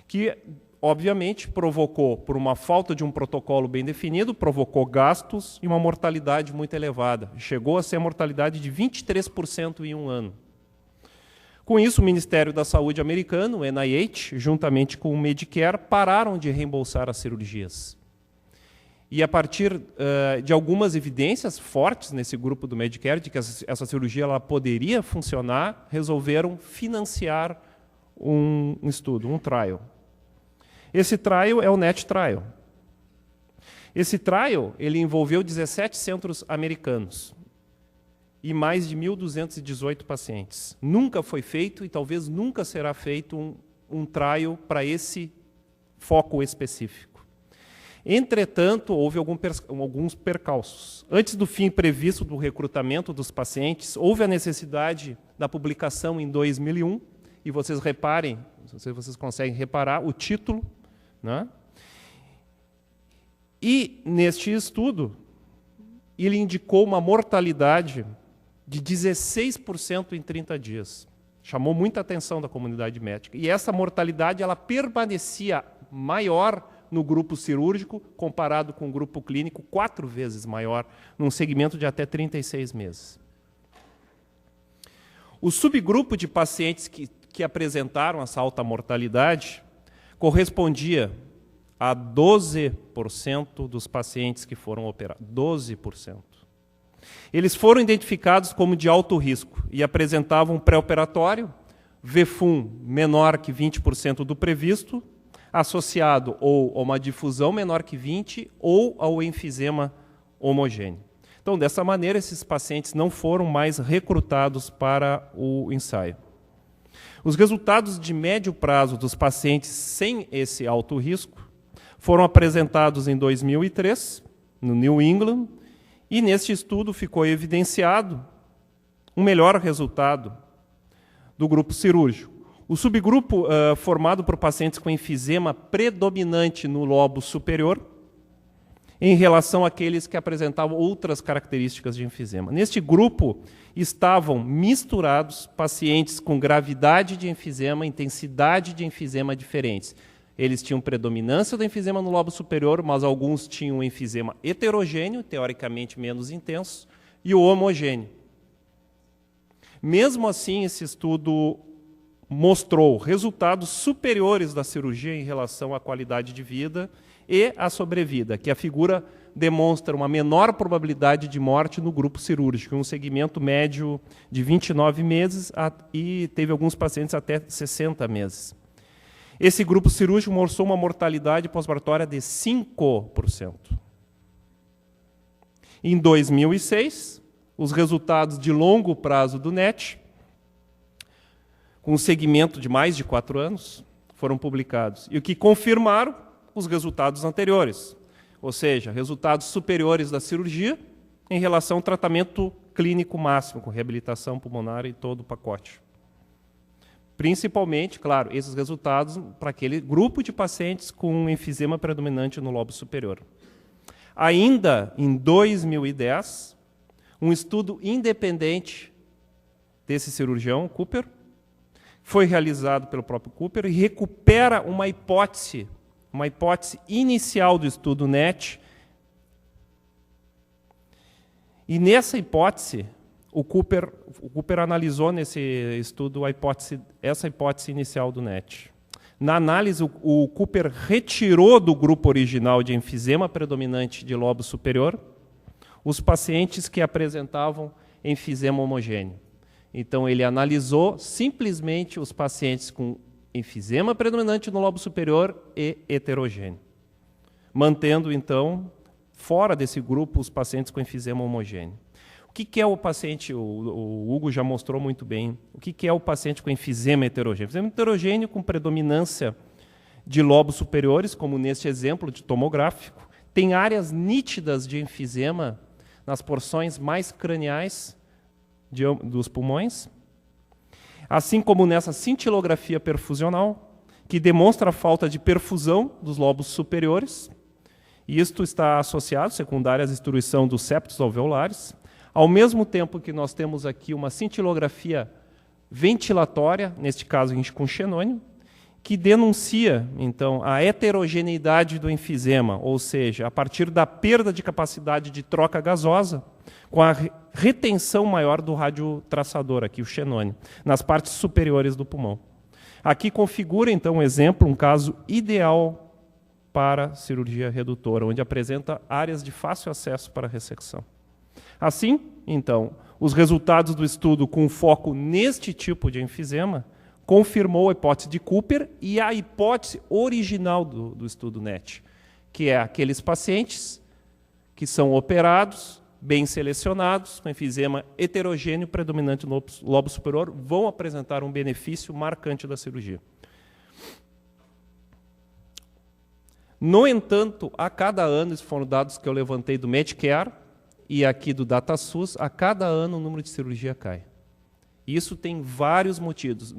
que, obviamente, provocou, por uma falta de um protocolo bem definido, provocou gastos e uma mortalidade muito elevada. Chegou a ser a mortalidade de 23% em um ano. Com isso, o Ministério da Saúde americano, o NIH, juntamente com o Medicare, pararam de reembolsar as cirurgias. E a partir de algumas evidências fortes nesse grupo do Medicare, de que essa cirurgia ela poderia funcionar, resolveram financiar um estudo, um trial. Esse trial é o NET Trial. Esse trial ele envolveu 17 centros americanos e mais de 1.218 pacientes. Nunca foi feito e talvez nunca será feito um trial para esse foco específico. Entretanto, houve alguns percalços. Antes do fim previsto do recrutamento dos pacientes, houve a necessidade da publicação em 2001, e vocês reparem, não sei se vocês conseguem reparar, o título, né? E, neste estudo, ele indicou uma mortalidade de 16% em 30 dias. Chamou muita atenção da comunidade médica. E essa mortalidade ela permanecia maior no grupo cirúrgico, comparado com o grupo clínico, 4 vezes maior, num segmento de até 36 meses. O subgrupo de pacientes que apresentaram essa alta mortalidade correspondia a 12% dos pacientes que foram operados. 12%. Eles foram identificados como de alto risco e apresentavam um pré-operatório, VFUM menor que 20% do previsto, associado ou a uma difusão menor que 20 ou ao enfisema homogêneo. Então, dessa maneira, esses pacientes não foram mais recrutados para o ensaio. Os resultados de médio prazo dos pacientes sem esse alto risco foram apresentados em 2003, no New England, e neste estudo ficou evidenciado um melhor resultado do grupo cirúrgico. O subgrupo formado por pacientes com enfisema predominante no lobo superior em relação àqueles que apresentavam outras características de enfisema. Neste grupo estavam misturados pacientes com gravidade de enfisema, intensidade de enfisema diferentes. Eles tinham predominância do enfisema no lobo superior, mas alguns tinham enfisema heterogêneo, teoricamente menos intenso, e o homogêneo. Mesmo assim, esse estudo mostrou resultados superiores da cirurgia em relação à qualidade de vida e à sobrevida, que a figura demonstra uma menor probabilidade de morte no grupo cirúrgico, um segmento médio de 29 meses e teve alguns pacientes até 60 meses. Esse grupo cirúrgico mostrou uma mortalidade pós-operatória de 5%. Em 2006, os resultados de longo prazo do NET, com um segmento de mais de 4 anos, foram publicados, e o que confirmaram os resultados anteriores, ou seja, resultados superiores da cirurgia em relação ao tratamento clínico máximo, com reabilitação pulmonar e todo o pacote. Principalmente, claro, esses resultados para aquele grupo de pacientes com enfisema predominante no lobo superior. Ainda em 2010, um estudo independente desse cirurgião, Cooper, foi realizado pelo próprio Cooper e recupera uma hipótese inicial do estudo NET. E nessa hipótese, o Cooper analisou nesse estudo essa hipótese inicial do NET. Na análise, o Cooper retirou do grupo original de enfisema predominante de lobo superior os pacientes que apresentavam enfisema homogêneo. Então, ele analisou simplesmente os pacientes com enfisema predominante no lobo superior e heterogêneo, mantendo, então, fora desse grupo os pacientes com enfisema homogêneo. O que é o paciente, o Hugo já mostrou muito bem, o que é o paciente com enfisema heterogêneo? Enfisema heterogêneo com predominância de lobos superiores, como neste exemplo de tomográfico, tem áreas nítidas de enfisema nas porções mais craniais dos pulmões, assim como nessa cintilografia perfusional, que demonstra a falta de perfusão dos lobos superiores, e isto está associado, secundária, à destruição dos septos alveolares, ao mesmo tempo que nós temos aqui uma cintilografia ventilatória, neste caso com xenônio, que denuncia, então, a heterogeneidade do enfisema, ou seja, a partir da perda de capacidade de troca gasosa, com a retenção maior do radiotraçador, aqui o xenônio, nas partes superiores do pulmão. Aqui configura, então, um exemplo, um caso ideal para cirurgia redutora, onde apresenta áreas de fácil acesso para ressecção. Assim, então, os resultados do estudo com foco neste tipo de enfisema confirmou a hipótese de Cooper e a hipótese original do estudo NET, que é aqueles pacientes que são operados, bem selecionados, com enfisema heterogêneo predominante no lobo superior, vão apresentar um benefício marcante da cirurgia. No entanto, a cada ano, esses foram dados que eu levantei do Medicare e aqui do DataSUS, a cada ano o número de cirurgia cai. Isso tem vários motivos.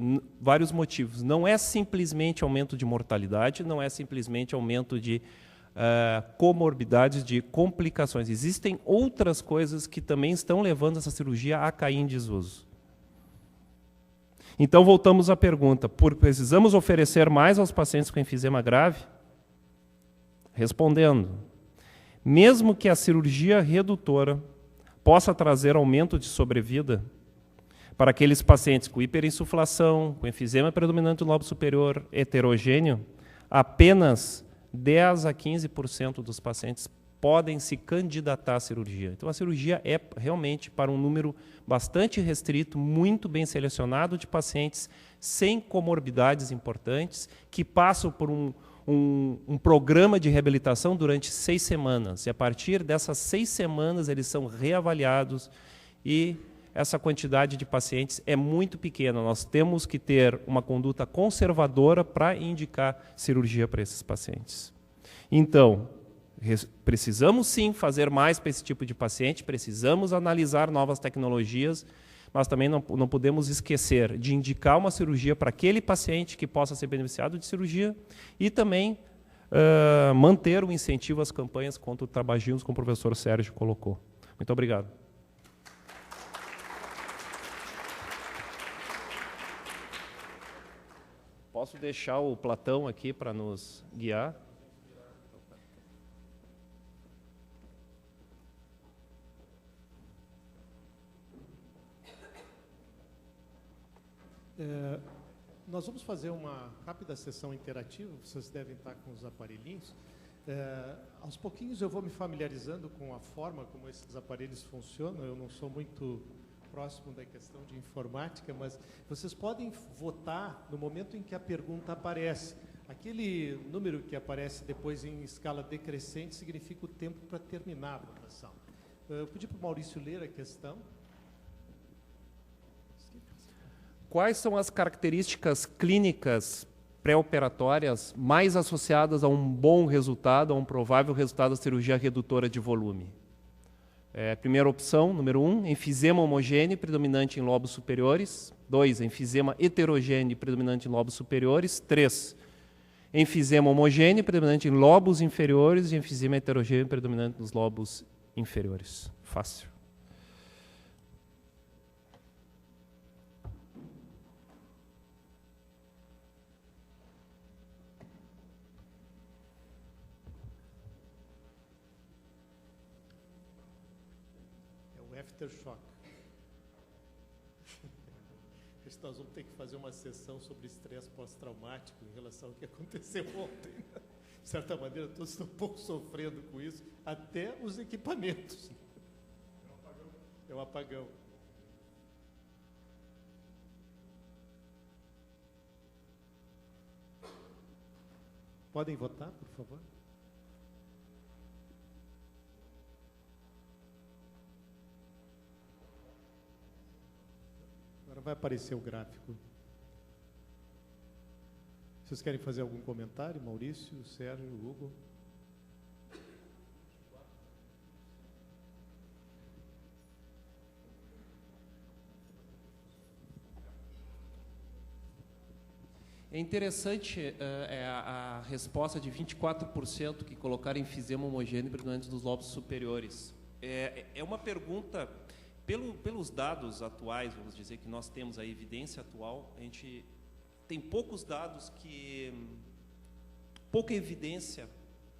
Não é simplesmente aumento de mortalidade, não é simplesmente aumento de comorbidades, de complicações. Existem outras coisas que também estão levando essa cirurgia a cair em desuso. Então, voltamos à pergunta: precisamos oferecer mais aos pacientes com enfisema grave? Respondendo, mesmo que a cirurgia redutora possa trazer aumento de sobrevida para aqueles pacientes com hiperinsuflação, com enfisema predominante do lobo superior heterogêneo, apenas 10 a 15% dos pacientes podem se candidatar à cirurgia. Então, a cirurgia é realmente para um número bastante restrito, muito bem selecionado de pacientes sem comorbidades importantes, que passam por um programa de reabilitação durante 6 semanas. E, a partir dessas 6 semanas, eles são reavaliados e essa quantidade de pacientes é muito pequena. Nós temos que ter uma conduta conservadora para indicar cirurgia para esses pacientes. Então, precisamos sim fazer mais para esse tipo de paciente, precisamos analisar novas tecnologias, mas também não podemos esquecer de indicar uma cirurgia para aquele paciente que possa ser beneficiado de cirurgia e também manter o incentivo às campanhas contra o tabagismo, como o professor Sérgio colocou. Muito obrigado. Posso deixar o Platão aqui para nos guiar? Nós vamos fazer uma rápida sessão interativa, vocês devem estar com os aparelhinhos. Aos pouquinhos eu vou me familiarizando com a forma como esses aparelhos funcionam, eu não sou muito próximo da questão de informática, mas vocês podem votar no momento em que a pergunta aparece. Aquele número que aparece depois em escala decrescente significa o tempo para terminar a votação. Eu pedi para o Maurício ler a questão. Quais são as características clínicas pré-operatórias mais associadas a um bom resultado, a um provável resultado da cirurgia redutora de volume? Primeira opção, número 1, enfisema homogêneo predominante em lobos superiores. 2, enfisema heterogêneo predominante em lobos superiores. 3, enfisema homogêneo predominante em lobos inferiores e enfisema heterogêneo predominante nos lobos inferiores. Fácil. Aftershock. Nós vamos ter que fazer uma sessão sobre estresse pós-traumático em relação ao que aconteceu ontem. De certa maneira, todos estão um pouco sofrendo com isso, até os equipamentos. É um apagão. Podem votar, por favor? Vai aparecer o gráfico. Vocês querem fazer algum comentário? Maurício, Sérgio, Hugo? É interessante a resposta de 24% que colocaram enfisema homogêneo predominante dos lobos superiores. É uma pergunta... Pelos dados atuais, vamos dizer que nós temos a evidência atual, a gente tem poucos dados pouca evidência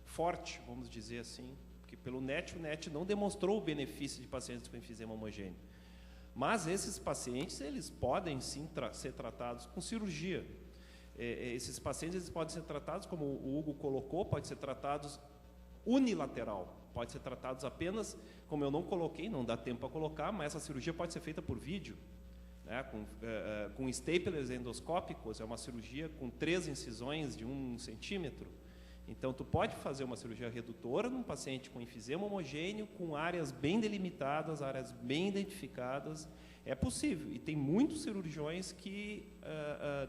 forte, vamos dizer assim, porque pelo NET, o NET não demonstrou o benefício de pacientes com enfisema homogêneo. Mas esses pacientes, eles podem sim ser tratados com cirurgia. Esses pacientes eles podem ser tratados, como o Hugo colocou, podem ser tratados unilateral. Pode ser tratados apenas, como eu não coloquei, não dá tempo para colocar, mas essa cirurgia pode ser feita por vídeo, né, com staplers endoscópicos, é uma cirurgia com 3 incisões de 1 centímetro. Então, tu pode fazer uma cirurgia redutora num paciente com enfisema homogêneo, com áreas bem delimitadas, áreas bem identificadas, é possível. E tem muitos cirurgiões que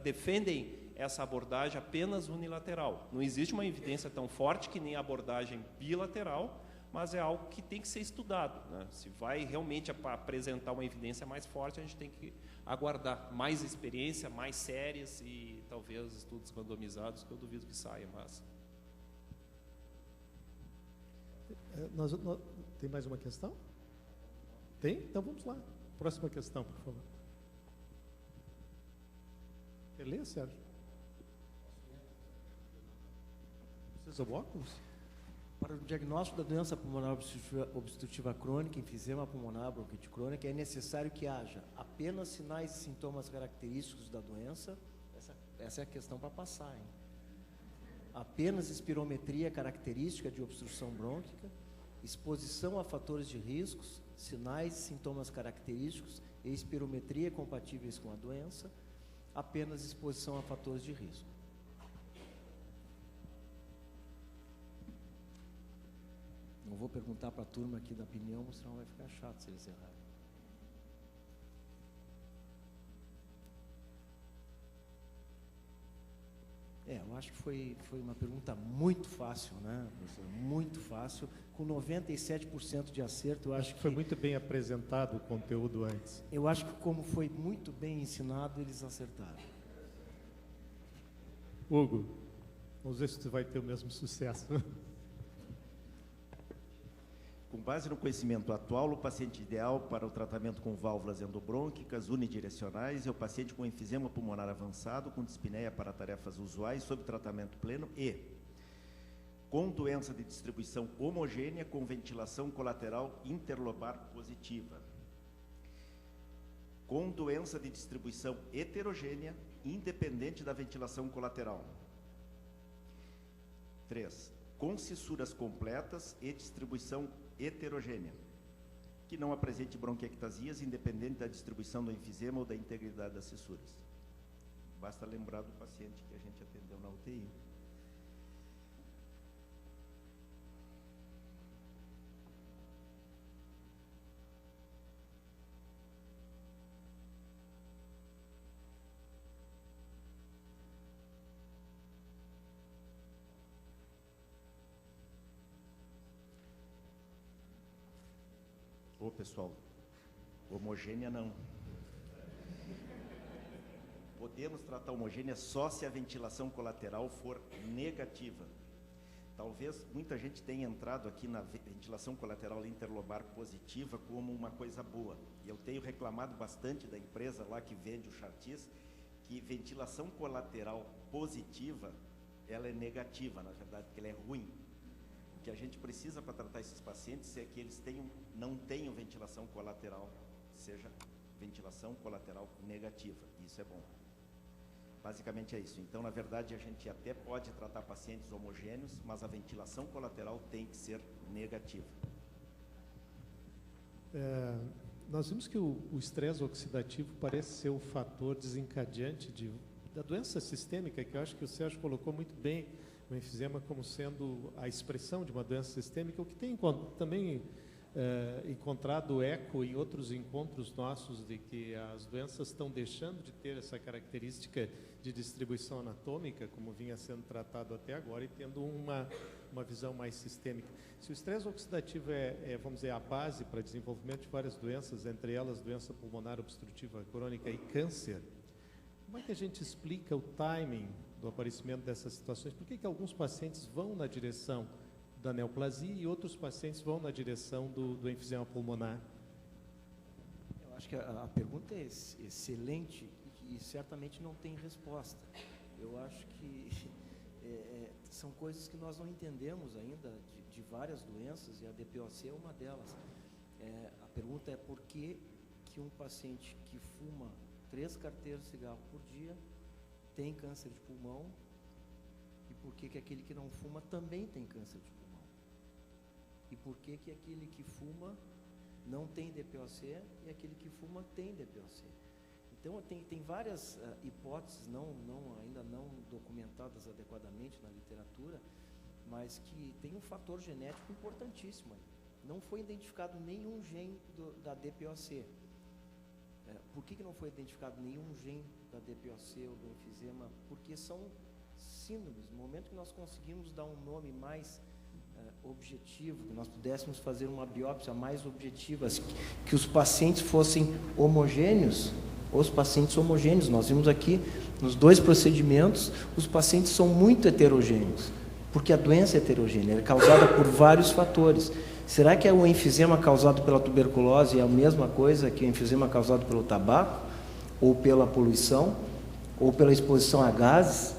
defendem essa abordagem apenas unilateral. Não existe uma evidência tão forte que nem a abordagem bilateral, mas é algo que tem que ser estudado, né? Se vai realmente apresentar uma evidência mais forte, a gente tem que aguardar mais experiência, mais séries e talvez estudos randomizados, que eu duvido que saia, mas... Tem mais uma questão? Tem? Então vamos lá. Próxima questão, por favor. Quer ler, Sérgio? Precisa de óculos? Para o diagnóstico da doença pulmonar obstrutiva crônica, enfisema pulmonar bronquite crônica, é necessário que haja apenas sinais e sintomas característicos da doença. Essa é a questão para passar, hein? Apenas espirometria característica de obstrução brônquica, exposição a fatores de riscos, sinais e sintomas característicos e espirometria compatíveis com a doença, apenas exposição a fatores de risco. Não vou perguntar para a turma aqui da opinião, senão vai ficar chato se eles errarem. Eu acho que foi uma pergunta muito fácil, né, professor? Muito fácil, com 97% de acerto. Eu acho que foi muito bem apresentado o conteúdo antes. Eu acho que como foi muito bem ensinado, eles acertaram. Hugo, Vamos ver se tu vai ter o mesmo sucesso. Com base no conhecimento atual, o paciente ideal para o tratamento com válvulas endobrônquicas unidirecionais é o paciente com enfisema pulmonar avançado, com dispneia para tarefas usuais, sob tratamento pleno e com doença de distribuição homogênea, com ventilação colateral interlobar positiva. Com doença de distribuição heterogênea, independente da ventilação colateral. 3. Com cissuras completas e distribuição heterogênea, que não apresente bronquiectasias, independente da distribuição do enfisema ou da integridade das cissuras. Basta lembrar do paciente que a gente atendeu na UTI. Ô, pessoal, homogênea não. Podemos tratar homogênea só se a ventilação colateral for negativa. Talvez muita gente tenha entrado aqui na ventilação colateral interlobar positiva como uma coisa boa. E eu tenho reclamado bastante da empresa lá que vende o Chartis, que ventilação colateral positiva, ela é negativa, na verdade, porque ela é ruim. O que a gente precisa para tratar esses pacientes é que eles não tenham ventilação colateral, seja ventilação colateral negativa. Isso é bom. Basicamente é isso. Então, na verdade, a gente até pode tratar pacientes homogêneos, mas a ventilação colateral tem que ser negativa. Nós vimos que o estresse oxidativo parece ser o fator desencadeante da doença sistêmica, que eu acho que o Sérgio colocou muito bem, o enfisema como sendo a expressão de uma doença sistêmica, o que tem também encontrado eco em outros encontros nossos de que as doenças estão deixando de ter essa característica de distribuição anatômica, como vinha sendo tratado até agora, e tendo uma visão mais sistêmica. Se o estresse oxidativo vamos dizer, a base para desenvolvimento de várias doenças, entre elas doença pulmonar obstrutiva crônica e câncer, como é que a gente explica o timing do aparecimento dessas situações? Por que alguns pacientes vão na direção da neoplasia e outros pacientes vão na direção do enfisema pulmonar? Eu acho que a pergunta é excelente e certamente não tem resposta. Eu acho que são coisas que nós não entendemos ainda de várias doenças, e a DPOC é uma delas. A pergunta é por que um paciente que fuma 3 carteiras de cigarro por dia tem câncer de pulmão, e por que aquele que não fuma também tem câncer de pulmão? E por que aquele que fuma não tem DPOC e aquele que fuma tem DPOC? Então, tem várias hipóteses ainda não documentadas adequadamente na literatura, mas que tem um fator genético importantíssimo aí. Não foi identificado nenhum gene da DPOC. Por que não foi identificado nenhum gene da DPOC ou do enfisema? Porque são síndromes. No momento que nós conseguimos dar um nome mais objetivo, que nós pudéssemos fazer uma biópsia mais objetiva, que os pacientes fossem homogêneos, nós vimos aqui nos 2 procedimentos, os pacientes são muito heterogêneos, porque a doença é heterogênea, ela é causada por vários fatores. Será que o enfisema causado pela tuberculose é a mesma coisa que o enfisema causado pelo tabaco, ou pela poluição, ou pela exposição a gases,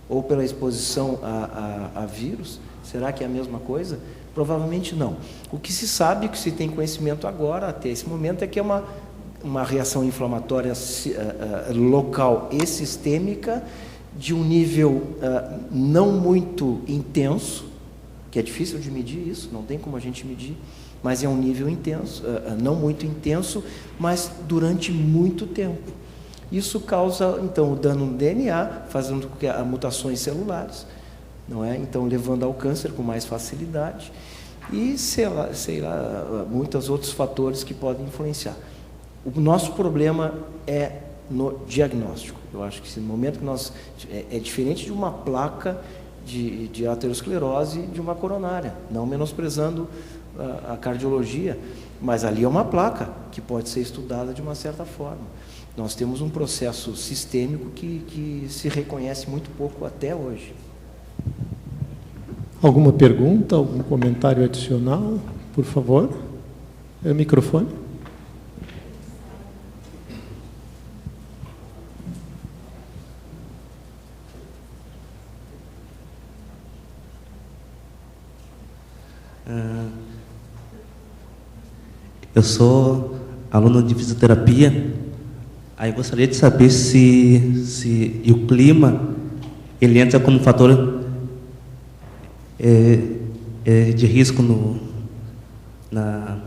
ou pela exposição a vírus? Será que é a mesma coisa? Provavelmente não. O que se sabe, o que se tem conhecimento agora, até esse momento, é que é uma reação inflamatória local e sistêmica de um nível não muito intenso, que é difícil de medir isso, não tem como a gente medir, mas é um nível intenso, não muito intenso, mas durante muito tempo. Isso causa, então, o dano no DNA, fazendo com que há mutações celulares, não é? Então, levando ao câncer com mais facilidade, e sei lá, muitos outros fatores que podem influenciar. O nosso problema é no diagnóstico. Eu acho que no momento que é diferente de uma placa de aterosclerose de uma coronária, não menosprezando a cardiologia, mas ali é uma placa que pode ser estudada de uma certa forma. Nós temos um processo sistêmico que se reconhece muito pouco até hoje. Alguma pergunta, algum comentário adicional, por favor? Microfone. Eu sou aluno de fisioterapia, aí gostaria de saber se o clima ele entra como fator de risco na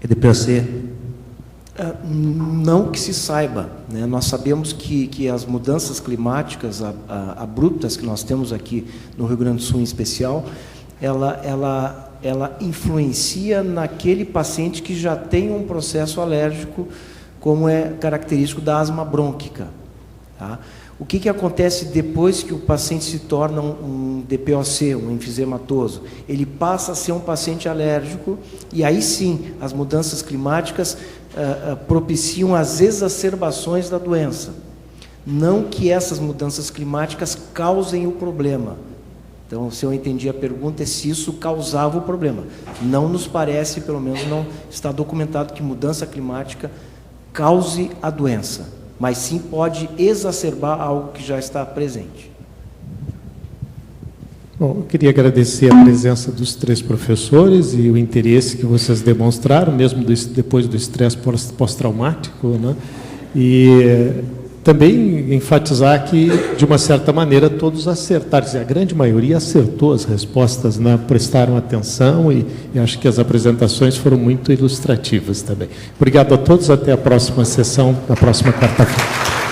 EDPOC. Não que se saiba, né? Nós sabemos que as mudanças climáticas abruptas que nós temos aqui no Rio Grande do Sul em especial, ela influencia naquele paciente que já tem um processo alérgico, como é característico da asma brônquica. Tá? O que acontece depois que o paciente se torna um DPOC, um enfisematoso? Ele passa a ser um paciente alérgico e aí sim as mudanças climáticas propiciam as exacerbações da doença. Não que essas mudanças climáticas causem o problema. Então, se eu entendi a pergunta, é se isso causava o problema. Não nos parece, pelo menos não está documentado que mudança climática cause a doença, mas sim pode exacerbar algo que já está presente. Bom, eu queria agradecer a presença dos 3 professores e o interesse que vocês demonstraram, mesmo depois do estresse pós-traumático, né? E também enfatizar que, de uma certa maneira, todos acertaram, a grande maioria acertou as respostas, né? Prestaram atenção e acho que as apresentações foram muito ilustrativas também. Obrigado a todos, até a próxima sessão, na próxima quarta-feira.